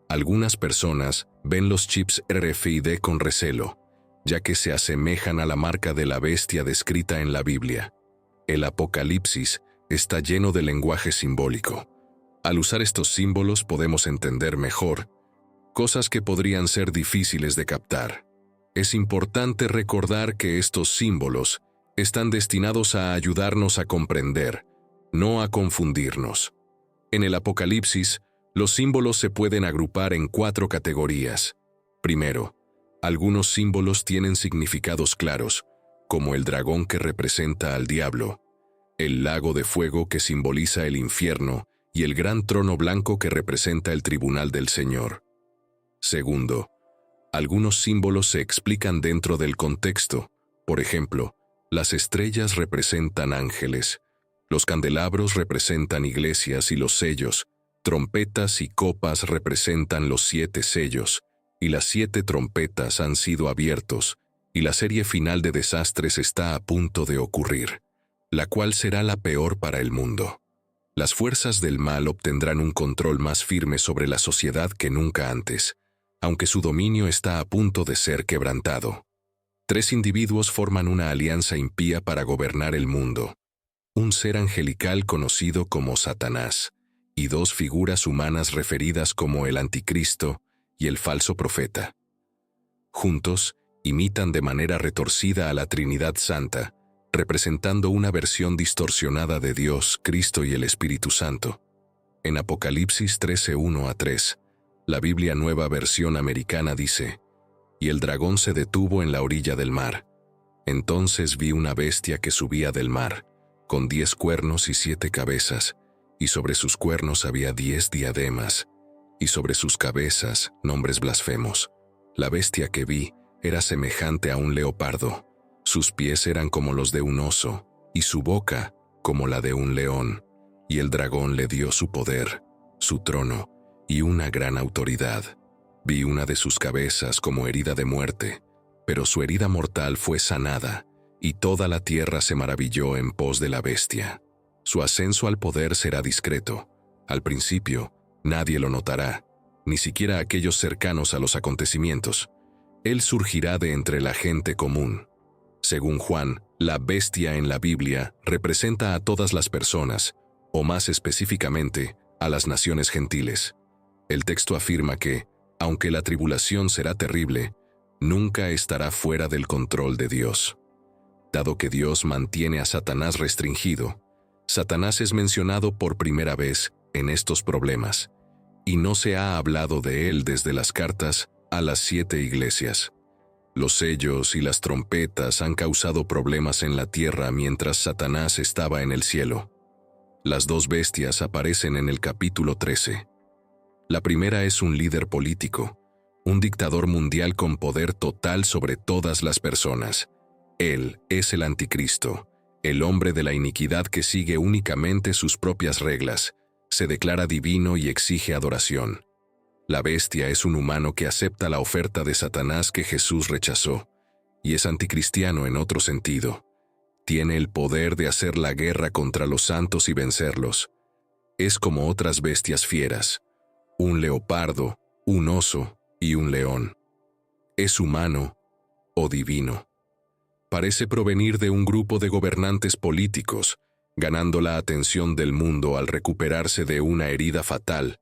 Speaker 1: Algunas personas ven los chips RFID con recelo, ya que se asemejan a la marca de la bestia descrita en la Biblia. El Apocalipsis está lleno de lenguaje simbólico. Al usar estos símbolos podemos entender mejor cosas que podrían ser difíciles de captar. Es importante recordar que estos símbolos están destinados a ayudarnos a comprender, no a confundirnos. En el Apocalipsis, los símbolos se pueden agrupar en 4 categorías. Primero, algunos símbolos tienen significados claros, como el dragón que representa al diablo, el lago de fuego que simboliza el infierno y el gran trono blanco que representa el tribunal del Señor. Segundo, algunos símbolos se explican dentro del contexto. Por ejemplo, las estrellas representan ángeles, los candelabros representan iglesias y los sellos, trompetas y copas representan los 7 sellos, y las 7 trompetas han sido abiertos, y la serie final de desastres está a punto de ocurrir, la cual será la peor para el mundo. Las fuerzas del mal obtendrán un control más firme sobre la sociedad que nunca antes, aunque su dominio está a punto de ser quebrantado. 3 individuos forman una alianza impía para gobernar el mundo: un ser angelical conocido como Satanás, y 2 figuras humanas referidas como el Anticristo y el falso profeta. Juntos, imitan de manera retorcida a la Trinidad Santa, representando una versión distorsionada de Dios, Cristo y el Espíritu Santo. En Apocalipsis 13:1-3, la Biblia Nueva Versión Americana dice: «Y el dragón se detuvo en la orilla del mar. Entonces vi una bestia que subía del mar, con 10 cuernos y 7 cabezas, y sobre sus cuernos había 10 diademas, y sobre sus cabezas nombres blasfemos. La bestia que vi era semejante a un leopardo. Sus pies eran como los de un oso, y su boca como la de un león. Y el dragón le dio su poder, su trono y una gran autoridad. Vi una de sus cabezas como herida de muerte, pero su herida mortal fue sanada, y toda la tierra se maravilló en pos de la bestia. Su ascenso al poder será discreto. Al principio, nadie lo notará, ni siquiera aquellos cercanos a los acontecimientos. Él surgirá de entre la gente común. Según Juan, la bestia en la Biblia representa a todas las personas, o más específicamente, a las naciones gentiles. El texto afirma que, aunque la tribulación será terrible, nunca estará fuera del control de Dios. Dado que Dios mantiene a Satanás restringido, Satanás es mencionado por primera vez en estos problemas, y no se ha hablado de él desde las cartas a las 7 iglesias. Los sellos y las trompetas han causado problemas en la tierra mientras Satanás estaba en el cielo. Las dos bestias aparecen en el capítulo 13. La primera es un líder político, un dictador mundial con poder total sobre todas las personas. Él es el anticristo, el hombre de la iniquidad que sigue únicamente sus propias reglas, se declara divino y exige adoración. La bestia es un humano que acepta la oferta de Satanás que Jesús rechazó, y es anticristiano en otro sentido. Tiene el poder de hacer la guerra contra los santos y vencerlos. Es como otras bestias fieras, un leopardo, un oso y un león. Es humano o divino. Parece provenir de un grupo de gobernantes políticos, ganando la atención del mundo al recuperarse de una herida fatal,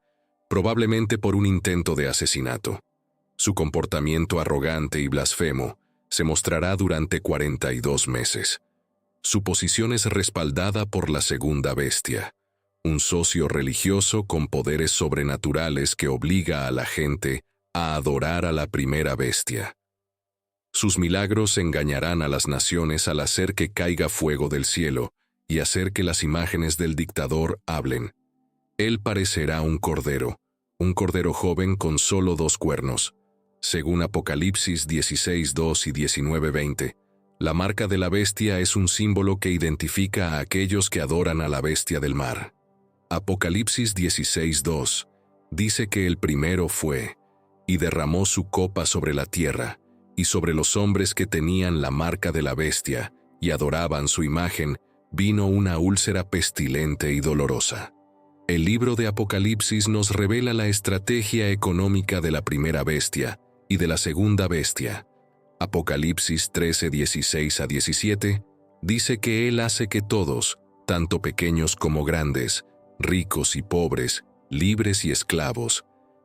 Speaker 1: probablemente por un intento de asesinato. Su comportamiento arrogante y blasfemo se mostrará durante 42 meses. Su posición es respaldada por la segunda bestia, un socio religioso con poderes sobrenaturales que obliga a la gente a adorar a la primera bestia. Sus milagros engañarán a las naciones al hacer que caiga fuego del cielo y hacer que las imágenes del dictador hablen. Él parecerá un cordero joven con solo 2 cuernos. Según Apocalipsis 16:2 y 19:20, la marca de la bestia es un símbolo que identifica a aquellos que adoran a la bestia del mar. Apocalipsis 16:2 dice que el primero fue, y derramó su copa sobre la tierra, y sobre los hombres que tenían la marca de la bestia, y adoraban su imagen, vino una úlcera pestilente y dolorosa. El libro de Apocalipsis nos revela la estrategia económica de la primera bestia y de la segunda bestia. Apocalipsis 13:16 a 17 dice que Él hace que todos, tanto pequeños como grandes, ricos y pobres, libres y esclavos,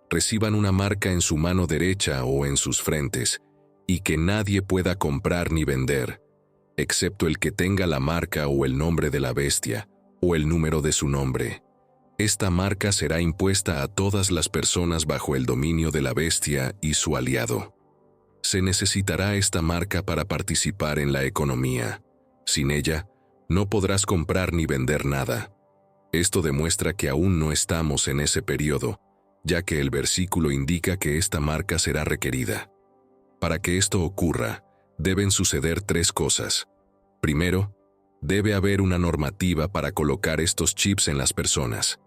Speaker 1: reciban una marca en su mano derecha o en sus frentes, y que nadie pueda comprar ni vender, excepto el que tenga la marca o el nombre de la bestia, o el número de su nombre. Esta marca será impuesta a todas las personas bajo el dominio de la bestia y su aliado. Se necesitará esta marca para participar en la economía. Sin ella, no podrás comprar ni vender nada. Esto demuestra que aún no estamos en ese periodo, ya que el versículo indica que esta marca será requerida. Para que esto ocurra, deben suceder 3 cosas. Primero, debe haber una normativa para colocar estos chips en las personas.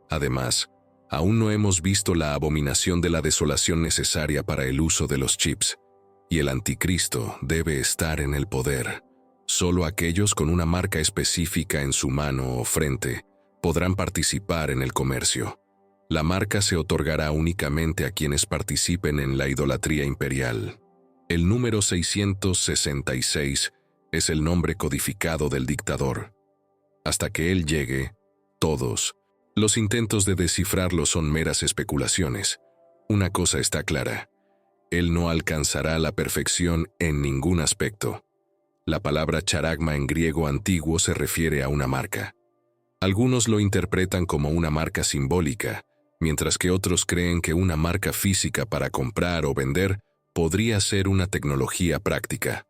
Speaker 1: Además, aún no hemos visto la abominación de la desolación necesaria para el uso de los chips, y el anticristo debe estar en el poder. Solo aquellos con una marca específica en su mano o frente podrán participar en el comercio. La marca se otorgará únicamente a quienes participen en la idolatría imperial. El número 666 es el nombre codificado del dictador. Hasta que él llegue, todos los intentos de descifrarlo son meras especulaciones. Una cosa está clara: él no alcanzará la perfección en ningún aspecto. La palabra charagma en griego antiguo se refiere a una marca. Algunos lo interpretan como una marca simbólica, mientras que otros creen que una marca física para comprar o vender podría ser una tecnología práctica.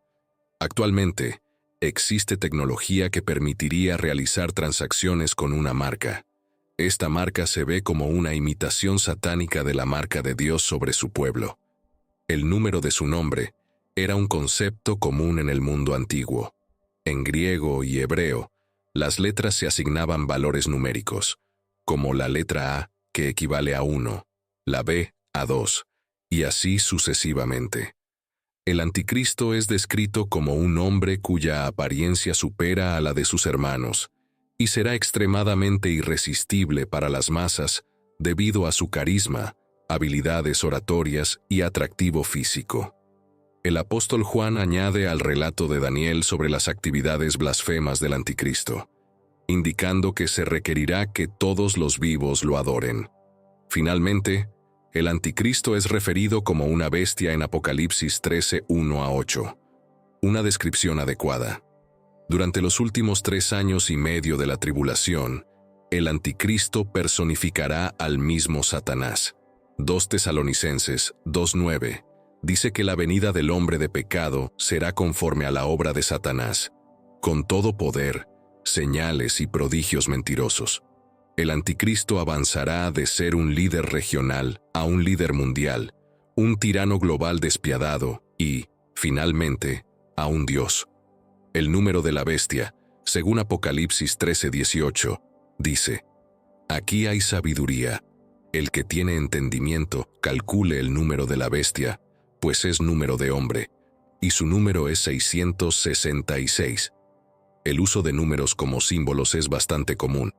Speaker 1: Actualmente, existe tecnología que permitiría realizar transacciones con una marca. Esta marca se ve como una imitación satánica de la marca de Dios sobre su pueblo. El número de su nombre era un concepto común en el mundo antiguo. En griego y hebreo, las letras se asignaban valores numéricos, como la letra A, que equivale a 1, la B a 2, y así sucesivamente. El anticristo es descrito como un hombre cuya apariencia supera a la de sus hermanos, y será extremadamente irresistible para las masas debido a su carisma, habilidades oratorias y atractivo físico. El apóstol Juan añade al relato de Daniel sobre las actividades blasfemas del anticristo, indicando que se requerirá que todos los vivos lo adoren. Finalmente, el anticristo es referido como una bestia en Apocalipsis 13, 1-8. Una descripción adecuada. Durante los últimos 3 años y medio de la tribulación, el anticristo personificará al mismo Satanás. 2 Tesalonicenses 2:9 dice que la venida del hombre de pecado será conforme a la obra de Satanás, con todo poder, señales y prodigios mentirosos. El anticristo avanzará de ser un líder regional a un líder mundial, un tirano global despiadado y, finalmente, a un dios. El número de la bestia, según Apocalipsis 13:18, dice: Aquí hay sabiduría. El que tiene entendimiento, calcule el número de la bestia, pues es número de hombre, y su número es 666. El uso de números como símbolos es bastante común.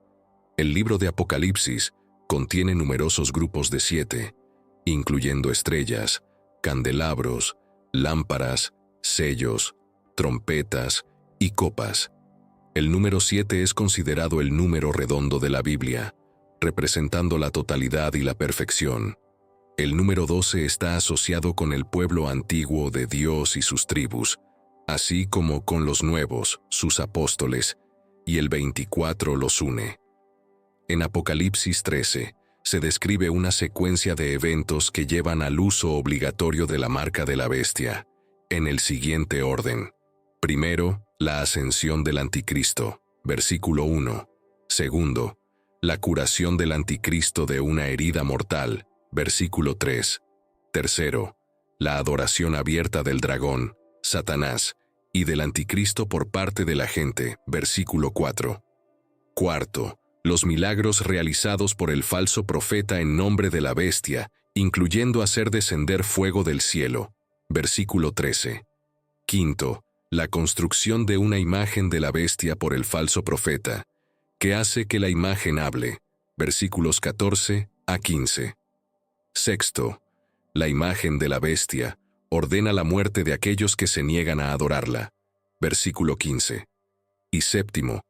Speaker 1: El libro de Apocalipsis contiene numerosos grupos de 7, incluyendo estrellas, candelabros, lámparas, sellos, trompetas y copas. El número 7 es considerado el número redondo de la Biblia, representando la totalidad y la perfección. El número 12 está asociado con el pueblo antiguo de Dios y sus tribus, así como con los nuevos, sus apóstoles, y el 24 los une. En Apocalipsis 13, se describe una secuencia de eventos que llevan al uso obligatorio de la marca de la bestia, en el siguiente orden. Primero, la ascensión del anticristo, versículo 1. Segundo, la curación del anticristo de una herida mortal, versículo 3. Tercero, la adoración abierta del dragón, Satanás, y del anticristo por parte de la gente, versículo 4. Cuarto, los milagros realizados por el falso profeta en nombre de la bestia, incluyendo hacer descender fuego del cielo, versículo 13. Quinto, la construcción de una imagen de la bestia por el falso profeta, que hace que la imagen hable, versículos 14-15. Sexto, la imagen de la bestia ordena la muerte de aquellos que se niegan a adorarla, versículo 15. Y séptimo,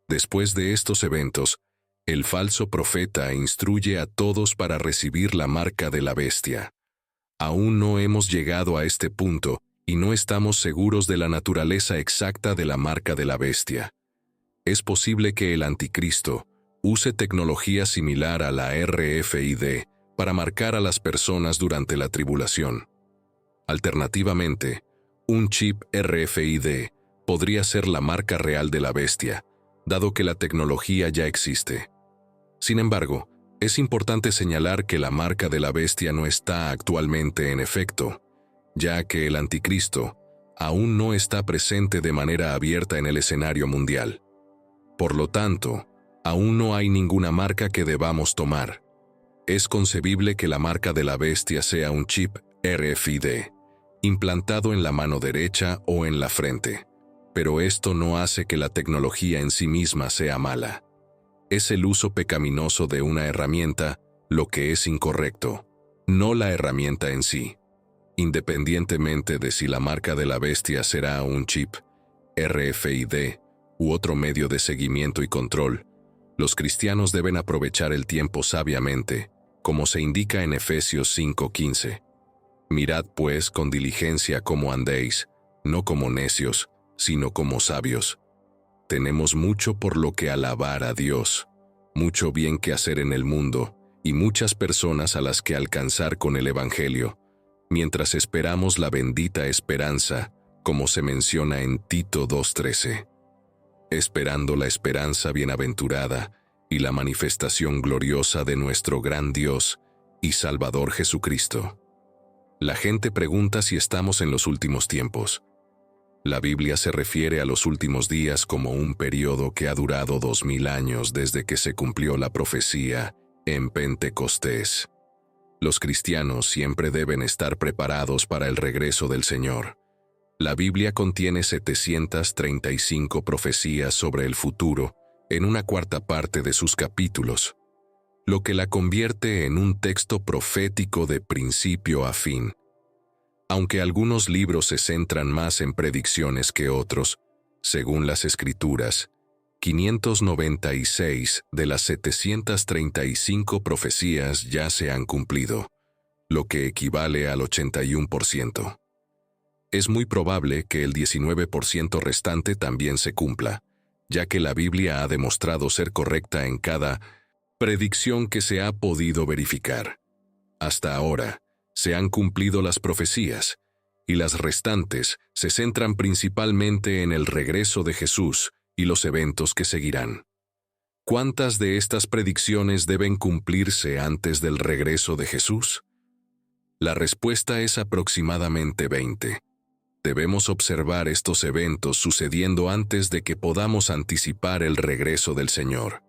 Speaker 1: después de estos eventos, el falso profeta instruye a todos para recibir la marca de la bestia. Aún no hemos llegado a este punto y no estamos seguros de la naturaleza exacta de la marca de la bestia. Es posible que el anticristo use tecnología similar a la RFID para marcar a las personas durante la tribulación. Alternativamente, un chip RFID podría ser la marca real de la bestia, dado que la tecnología ya existe. Sin embargo, es importante señalar que la marca de la bestia no está actualmente en efecto, ya que el anticristo aún no está presente de manera abierta en el escenario mundial. Por lo tanto, aún no hay ninguna marca que debamos tomar. Es concebible que la marca de la bestia sea un chip RFID, implantado en la mano derecha o en la frente, pero esto no hace que la tecnología en sí misma sea mala. Es el uso pecaminoso de una herramienta lo que es incorrecto, no la herramienta en sí. Independientemente de si la marca de la bestia será un chip RFID u otro medio de seguimiento y control, los cristianos deben aprovechar el tiempo sabiamente, como se indica en Efesios 5:15. Mirad pues con diligencia cómo andéis, no como necios, sino como sabios. Tenemos mucho por lo que alabar a Dios, mucho bien que hacer en el mundo, y muchas personas a las que alcanzar con el Evangelio, mientras esperamos la bendita esperanza, como se menciona en Tito 2:13. Esperando la esperanza bienaventurada, y la manifestación gloriosa de nuestro gran Dios y Salvador Jesucristo. La gente pregunta si estamos en los últimos tiempos. La Biblia se refiere a los últimos días como un periodo que ha durado 2000 años desde que se cumplió la profecía en Pentecostés. Los cristianos siempre deben estar preparados para el regreso del Señor. La Biblia contiene 735 profecías sobre el futuro en una cuarta parte de sus capítulos, lo que la convierte en un texto profético de principio a fin. Aunque algunos libros se centran más en predicciones que otros, según las Escrituras, 596 de las 735 profecías ya se han cumplido, lo que equivale al 81%. Es muy probable que el 19% restante también se cumpla, ya que la Biblia ha demostrado ser correcta en cada predicción que se ha podido verificar. Hasta ahora, se han cumplido las profecías, y las restantes se centran principalmente en el regreso de Jesús y los eventos que seguirán. ¿Cuántas de estas predicciones deben cumplirse antes del regreso de Jesús? La respuesta es aproximadamente 20. Debemos observar estos eventos sucediendo antes de que podamos anticipar el regreso del Señor.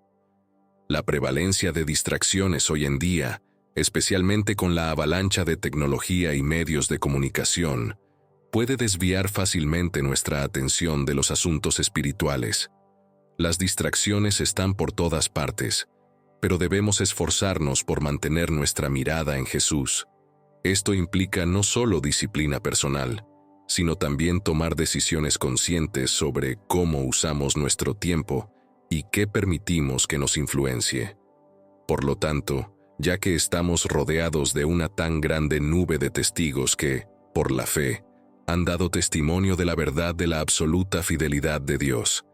Speaker 1: La prevalencia de distracciones hoy en día, especialmente con la avalancha de tecnología y medios de comunicación, puede desviar fácilmente nuestra atención de los asuntos espirituales. Las distracciones están por todas partes, pero debemos esforzarnos por mantener nuestra mirada en Jesús. Esto implica no solo disciplina personal, sino también tomar decisiones conscientes sobre cómo usamos nuestro tiempo y qué permitimos que nos influencie. Por lo tanto, ya que estamos rodeados de una tan grande nube de testigos que, por la fe, han dado testimonio de la verdad de la absoluta fidelidad de Dios,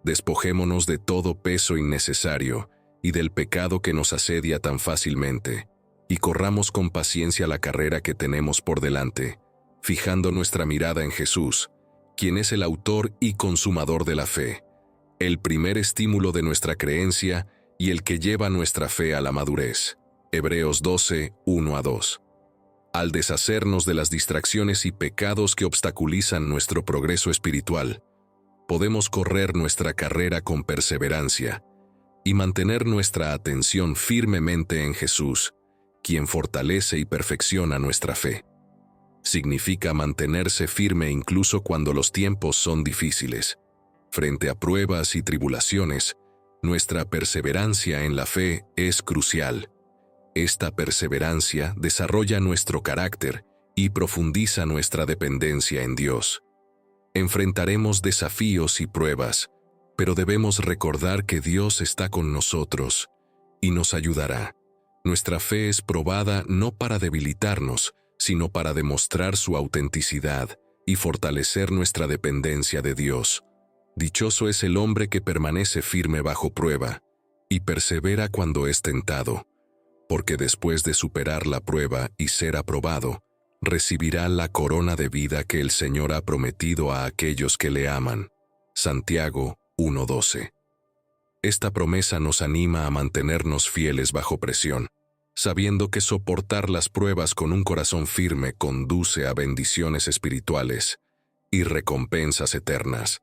Speaker 1: despojémonos de todo peso innecesario y del pecado que nos asedia tan fácilmente, y corramos con paciencia la carrera que tenemos por delante, fijando nuestra mirada en Jesús, quien es el autor y consumador de la fe, el primer estímulo de nuestra creencia y el que lleva nuestra fe a la madurez. Hebreos 12, 1-2. Al deshacernos de las distracciones y pecados que obstaculizan nuestro progreso espiritual, podemos correr nuestra carrera con perseverancia y mantener nuestra atención firmemente en Jesús, quien fortalece y perfecciona nuestra fe. Significa mantenerse firme incluso cuando los tiempos son difíciles. Frente a pruebas y tribulaciones, nuestra perseverancia en la fe es crucial. Esta perseverancia desarrolla nuestro carácter y profundiza nuestra dependencia en Dios. Enfrentaremos desafíos y pruebas, pero debemos recordar que Dios está con nosotros y nos ayudará. Nuestra fe es probada no para debilitarnos, sino para demostrar su autenticidad y fortalecer nuestra dependencia de Dios. Dichoso es el hombre que permanece firme bajo prueba y persevera cuando es tentado, porque después de superar la prueba y ser aprobado, recibirá la corona de vida que el Señor ha prometido a aquellos que le aman. Santiago 1:12. Esta promesa nos anima a mantenernos fieles bajo presión, sabiendo que soportar las pruebas con un corazón firme conduce a bendiciones espirituales y recompensas eternas.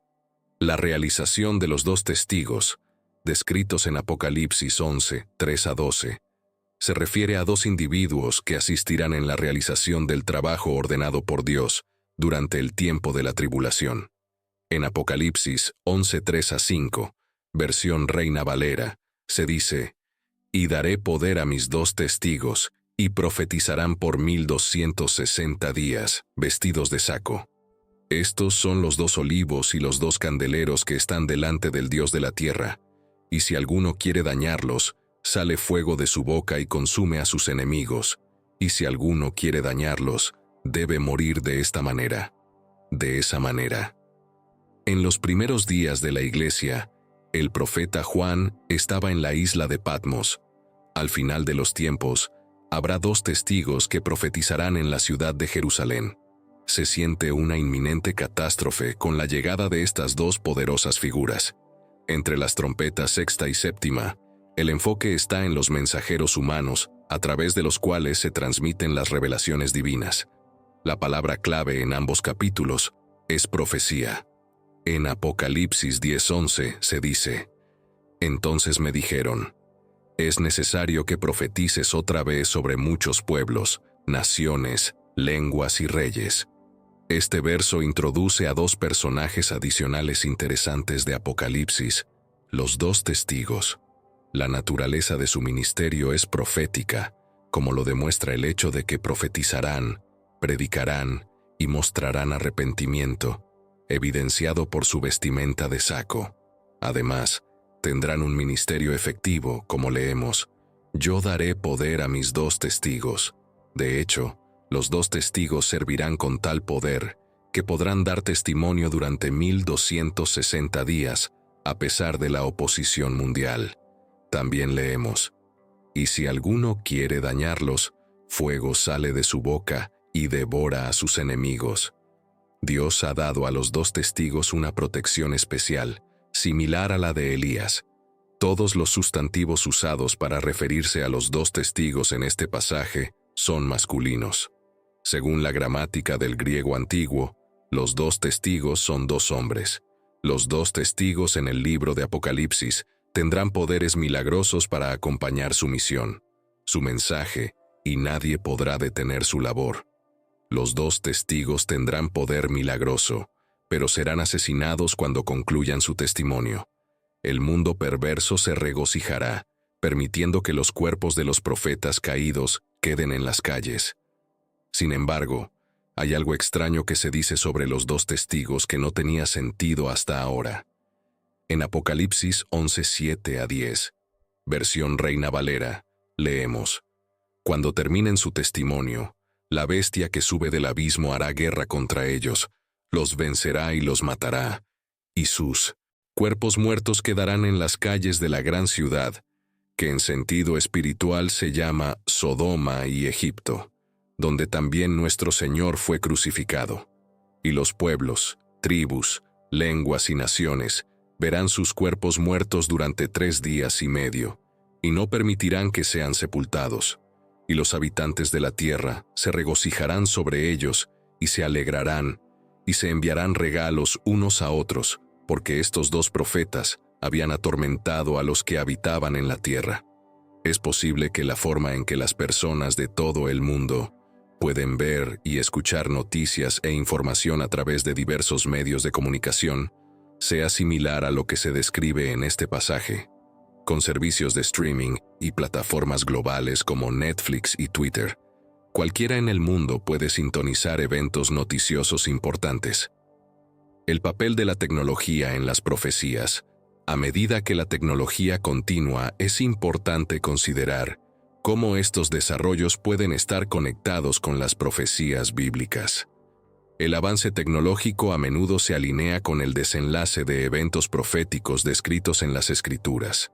Speaker 1: La realización de los dos testigos, descritos en Apocalipsis 11, 3-12, se refiere a dos individuos que asistirán en la realización del trabajo ordenado por Dios durante el tiempo de la tribulación. En Apocalipsis 11, 3-5, versión Reina Valera, se dice: «Y daré poder a mis dos testigos, y profetizarán por 1260 días, vestidos de saco». Estos son los dos olivos y los dos candeleros que están delante del Dios de la tierra, y si alguno quiere dañarlos, sale fuego de su boca y consume a sus enemigos, y si alguno quiere dañarlos, debe morir de esta manera. De esa manera. En los primeros días de la iglesia, el profeta Juan estaba en la isla de Patmos. Al final de los tiempos, habrá dos testigos que profetizarán en la ciudad de Jerusalén. Se siente una inminente catástrofe con la llegada de estas dos poderosas figuras. Entre las trompetas sexta y séptima, El enfoque está en los mensajeros humanos, a través de los cuales se transmiten las revelaciones divinas. La palabra clave en ambos capítulos es profecía. En Apocalipsis 10:11 se dice: Entonces me dijeron, es necesario que profetices otra vez sobre muchos pueblos, naciones, lenguas y reyes. Este verso introduce a dos personajes adicionales interesantes de Apocalipsis, los dos testigos. La naturaleza de su ministerio es profética, como lo demuestra el hecho de que profetizarán, predicarán y mostrarán arrepentimiento, evidenciado por su vestimenta de saco. Además, tendrán un ministerio efectivo, como leemos: Yo daré poder a mis dos testigos. De hecho, los dos testigos servirán con tal poder que podrán dar testimonio durante 1260 días, a pesar de la oposición mundial. También leemos: Y si alguno quiere dañarlos, fuego sale de su boca y devora a sus enemigos. Dios ha dado a los dos testigos una protección especial, similar a la de Elías. Todos los sustantivos usados para referirse a los dos testigos en este pasaje son masculinos. Según la gramática del griego antiguo, los dos testigos son dos hombres. Los dos testigos en el libro de Apocalipsis tendrán poderes milagrosos para acompañar su misión, su mensaje, y nadie podrá detener su labor. Los dos testigos tendrán poder milagroso, pero serán asesinados cuando concluyan su testimonio. El mundo perverso se regocijará, permitiendo que los cuerpos de los profetas caídos queden en las calles. Sin embargo, hay algo extraño que se dice sobre los dos testigos que no tenía sentido hasta ahora. En Apocalipsis 11:7-10, versión Reina Valera, leemos: Cuando terminen su testimonio, la bestia que sube del abismo hará guerra contra ellos, los vencerá y los matará, y sus cuerpos muertos quedarán en las calles de la gran ciudad, que en sentido espiritual se llama Sodoma y Egipto, donde también nuestro Señor fue crucificado. Y los pueblos, tribus, lenguas y naciones verán sus cuerpos muertos durante 3 días y medio, y no permitirán que sean sepultados. Y los habitantes de la tierra se regocijarán sobre ellos, y se alegrarán, y se enviarán regalos unos a otros, porque estos dos profetas habían atormentado a los que habitaban en la tierra. Es posible que la forma en que las personas de todo el mundo pueden ver y escuchar noticias e información a través de diversos medios de comunicación sea similar a lo que se describe en este pasaje. Con servicios de streaming y plataformas globales como Netflix y Twitter, cualquiera en el mundo puede sintonizar eventos noticiosos importantes. El papel de la tecnología en las profecías. A medida que la tecnología continúa, es importante considerar cómo estos desarrollos pueden estar conectados con las profecías bíblicas. El avance tecnológico a menudo se alinea con el desenlace de eventos proféticos descritos en las Escrituras.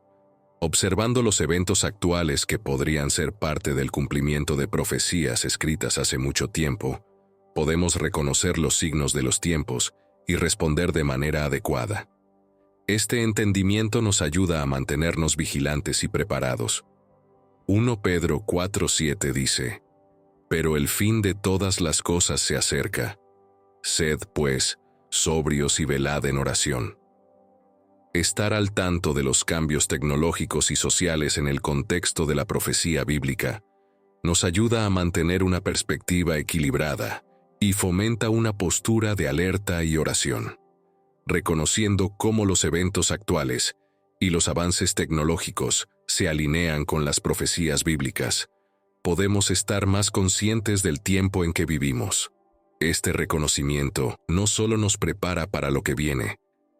Speaker 1: Observando los eventos actuales que podrían ser parte del cumplimiento de profecías escritas hace mucho tiempo, podemos reconocer los signos de los tiempos y responder de manera adecuada. Este entendimiento nos ayuda a mantenernos vigilantes y preparados. 1 Pedro 4:7 dice: Pero el fin de todas las cosas se acerca. Sed, pues, sobrios y velad en oración. Estar al tanto de los cambios tecnológicos y sociales en el contexto de la profecía bíblica nos ayuda a mantener una perspectiva equilibrada y fomenta una postura de alerta y oración. Reconociendo cómo los eventos actuales y los avances tecnológicos se alinean con las profecías bíblicas, podemos estar más conscientes del tiempo en que vivimos. Este reconocimiento no solo nos prepara para lo que viene,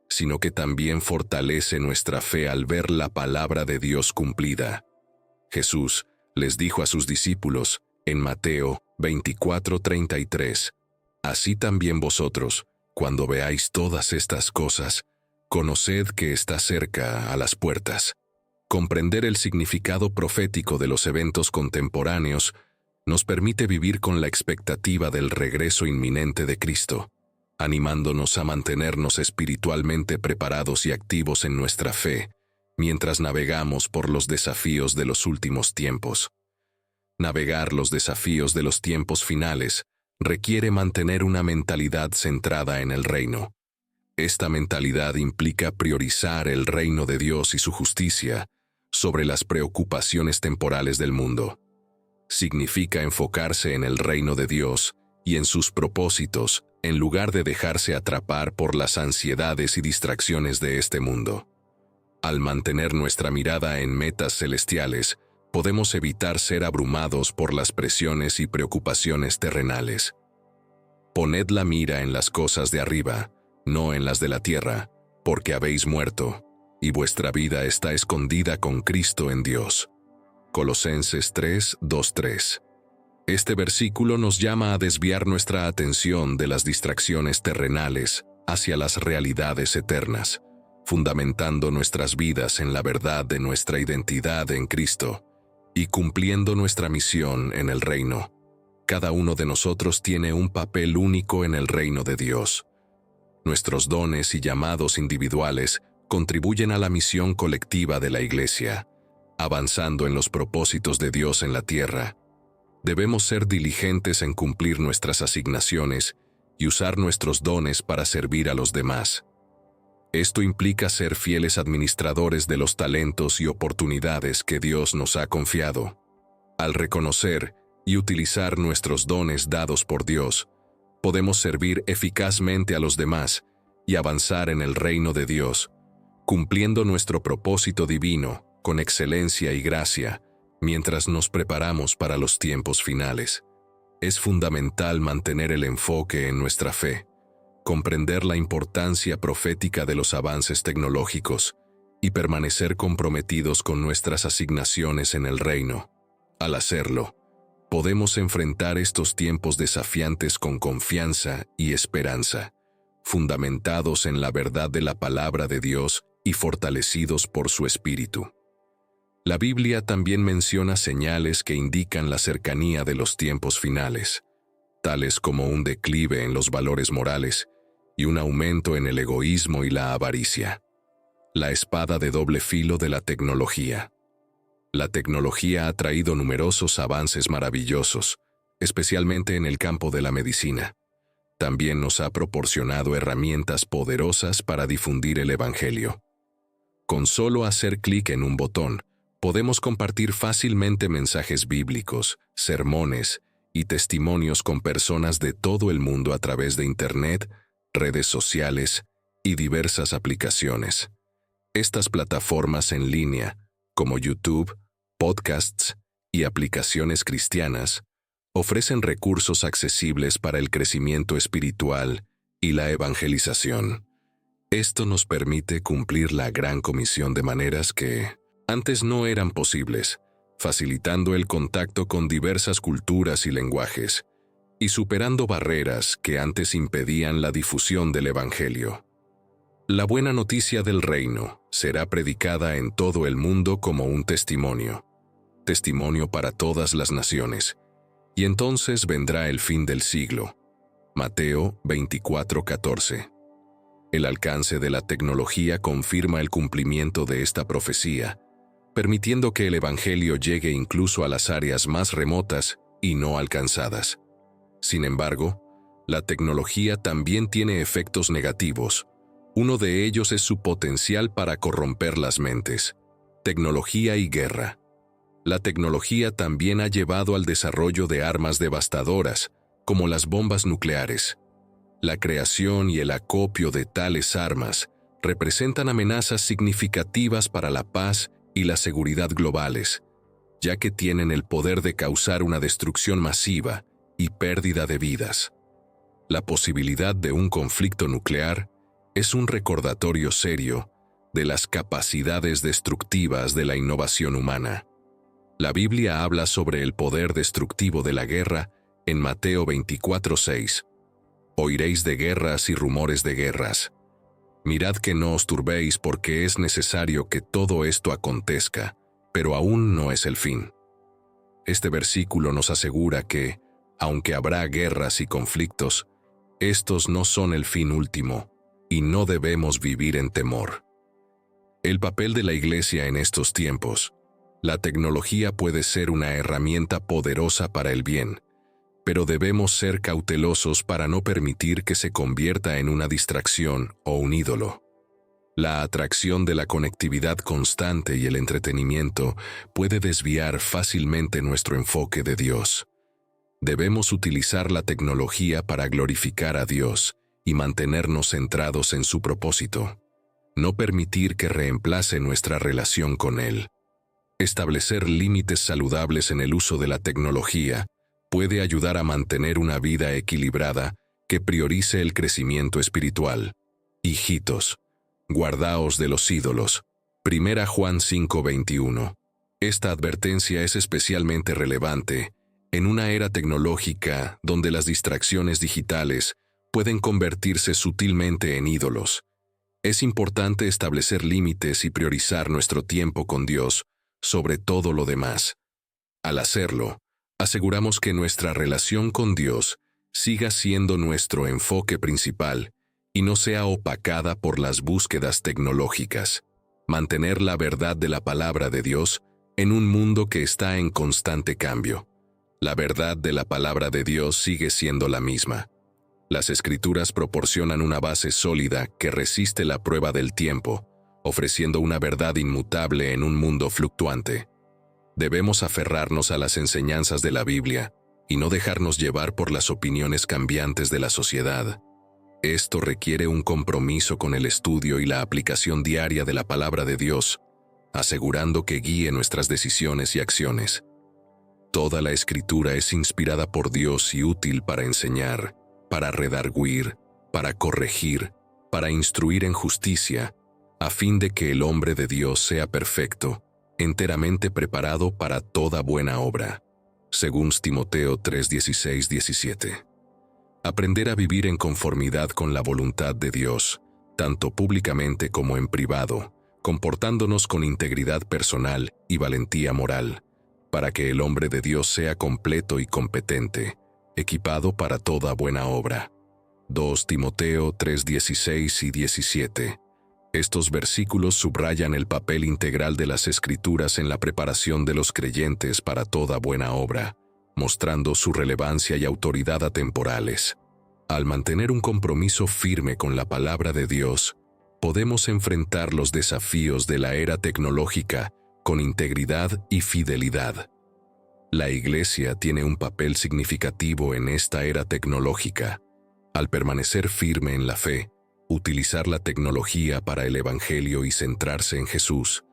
Speaker 1: sino que también fortalece nuestra fe al ver la palabra de Dios cumplida. Jesús les dijo a sus discípulos en Mateo 24:33, Así también vosotros, cuando veáis todas estas cosas, conoced que está cerca a las puertas. Comprender el significado profético de los eventos contemporáneos nos permite vivir con la expectativa del regreso inminente de Cristo, animándonos a mantenernos espiritualmente preparados y activos en nuestra fe, mientras navegamos por los desafíos de los últimos tiempos. Navegar los desafíos de los tiempos finales requiere mantener una mentalidad centrada en el reino. Esta mentalidad implica priorizar el reino de Dios y su justicia sobre las preocupaciones temporales del mundo. Significa enfocarse en el reino de Dios y en sus propósitos, en lugar de dejarse atrapar por las ansiedades y distracciones de este mundo. Al mantener nuestra mirada en metas celestiales, podemos evitar ser abrumados por las presiones y preocupaciones terrenales. Poned la mira en las cosas de arriba, no en las de la tierra, porque habéis muerto, y vuestra vida está escondida con Cristo en Dios. Colosenses 3:2-3. Este versículo nos llama a desviar nuestra atención de las distracciones terrenales hacia las realidades eternas, fundamentando nuestras vidas en la verdad de nuestra identidad en Cristo y cumpliendo nuestra misión en el reino. Cada uno de nosotros tiene un papel único en el reino de Dios. Nuestros dones y llamados individuales contribuyen a la misión colectiva de la Iglesia, avanzando en los propósitos de Dios en la tierra. Debemos ser diligentes en cumplir nuestras asignaciones y usar nuestros dones para servir a los demás. Esto implica ser fieles administradores de los talentos y oportunidades que Dios nos ha confiado. Al reconocer y utilizar nuestros dones dados por Dios, podemos servir eficazmente a los demás y avanzar en el reino de Dios, cumpliendo nuestro propósito divino con excelencia y gracia, mientras nos preparamos para los tiempos finales. Es fundamental mantener el enfoque en nuestra fe, comprender la importancia profética de los avances tecnológicos y permanecer comprometidos con nuestras asignaciones en el reino. Al hacerlo, podemos enfrentar estos tiempos desafiantes con confianza y esperanza, fundamentados en la verdad de la palabra de Dios y fortalecidos por su Espíritu. La Biblia también menciona señales que indican la cercanía de los tiempos finales, tales como un declive en los valores morales y un aumento en el egoísmo y la avaricia. La espada de doble filo de la tecnología. La tecnología ha traído numerosos avances maravillosos, especialmente en el campo de la medicina. También nos ha proporcionado herramientas poderosas para difundir el Evangelio. Con solo hacer clic en un botón, podemos compartir fácilmente mensajes bíblicos, sermones y testimonios con personas de todo el mundo a través de Internet, redes sociales y diversas aplicaciones. Estas plataformas en línea, como YouTube, podcasts y aplicaciones cristianas, ofrecen recursos accesibles para el crecimiento espiritual y la evangelización. Esto nos permite cumplir la gran comisión de maneras que antes no eran posibles, facilitando el contacto con diversas culturas y lenguajes, y superando barreras que antes impedían la difusión del Evangelio. La buena noticia del reino será predicada en todo el mundo como un testimonio para todas las naciones, y entonces vendrá el fin del siglo. Mateo 24:14. El alcance de la tecnología confirma el cumplimiento de esta profecía, permitiendo que el Evangelio llegue incluso a las áreas más remotas y no alcanzadas. Sin embargo, la tecnología también tiene efectos negativos. Uno de ellos es su potencial para corromper las mentes. Tecnología y guerra. La tecnología también ha llevado al desarrollo de armas devastadoras, como las bombas nucleares. La creación y el acopio de tales armas representan amenazas significativas para la paz y la seguridad globales, ya que tienen el poder de causar una destrucción masiva y pérdida de vidas. La posibilidad de un conflicto nuclear es un recordatorio serio de las capacidades destructivas de la innovación humana. La Biblia habla sobre el poder destructivo de la guerra en Mateo 24:6. Oiréis de guerras y rumores de guerras. Mirad que no os turbéis porque es necesario que todo esto acontezca, pero aún no es el fin. Este versículo nos asegura que, aunque habrá guerras y conflictos, estos no son el fin último, y no debemos vivir en temor. El papel de la Iglesia en estos tiempos. La tecnología puede ser una herramienta poderosa para el bien, pero debemos ser cautelosos para no permitir que se convierta en una distracción o un ídolo. La atracción de la conectividad constante y el entretenimiento puede desviar fácilmente nuestro enfoque de Dios. Debemos utilizar la tecnología para glorificar a Dios y mantenernos centrados en su propósito. No permitir que reemplace nuestra relación con Él. Establecer límites saludables en el uso de la tecnología puede ayudar a mantener una vida equilibrada que priorice el crecimiento espiritual. Hijitos, guardaos de los ídolos. 1 Juan 5:21. Esta advertencia es especialmente relevante en una era tecnológica donde las distracciones digitales pueden convertirse sutilmente en ídolos. Es importante establecer límites y priorizar nuestro tiempo con Dios sobre todo lo demás. Al hacerlo, aseguramos que nuestra relación con Dios siga siendo nuestro enfoque principal y no sea opacada por las búsquedas tecnológicas. Mantener la verdad de la palabra de Dios en un mundo que está en constante cambio. La verdad de la palabra de Dios sigue siendo la misma. Las Escrituras proporcionan una base sólida que resiste la prueba del tiempo, ofreciendo una verdad inmutable en un mundo fluctuante. Debemos aferrarnos a las enseñanzas de la Biblia y no dejarnos llevar por las opiniones cambiantes de la sociedad. Esto requiere un compromiso con el estudio y la aplicación diaria de la palabra de Dios, asegurando que guíe nuestras decisiones y acciones. Toda la Escritura es inspirada por Dios y útil para enseñar, para redarguir, para corregir, para instruir en justicia, a fin de que el hombre de Dios sea perfecto, enteramente preparado para toda buena obra. Según Timoteo 3:16-17. Aprender a vivir en conformidad con la voluntad de Dios, tanto públicamente como en privado, comportándonos con integridad personal y valentía moral, para que el hombre de Dios sea completo y competente, equipado para toda buena obra. 2 Timoteo 3:16 y 17. Estos versículos subrayan el papel integral de las Escrituras en la preparación de los creyentes para toda buena obra, mostrando su relevancia y autoridad atemporales. Al mantener un compromiso firme con la palabra de Dios, podemos enfrentar los desafíos de la era tecnológica con integridad y fidelidad. La Iglesia tiene un papel significativo en esta era tecnológica. Al permanecer firme en la fe, utilizar la tecnología para el Evangelio y centrarse en Jesús,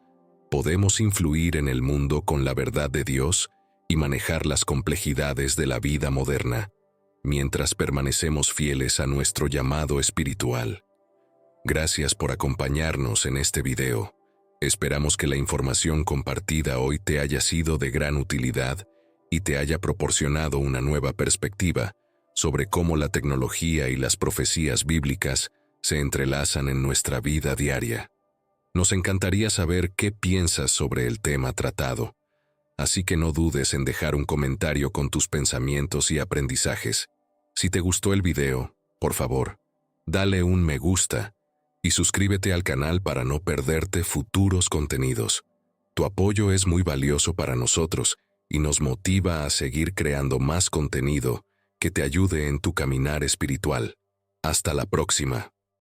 Speaker 1: podemos influir en el mundo con la verdad de Dios y manejar las complejidades de la vida moderna, mientras permanecemos fieles a nuestro llamado espiritual. Gracias por acompañarnos en este video. Esperamos que la información compartida hoy te haya sido de gran utilidad y te haya proporcionado una nueva perspectiva sobre cómo la tecnología y las profecías bíblicas se entrelazan en nuestra vida diaria. Nos encantaría saber qué piensas sobre el tema tratado, así que no dudes en dejar un comentario con tus pensamientos y aprendizajes. Si te gustó el video, por favor, dale un me gusta y suscríbete al canal para no perderte futuros contenidos. Tu apoyo es muy valioso para nosotros y nos motiva a seguir creando más contenido que te ayude en tu caminar espiritual. Hasta la próxima.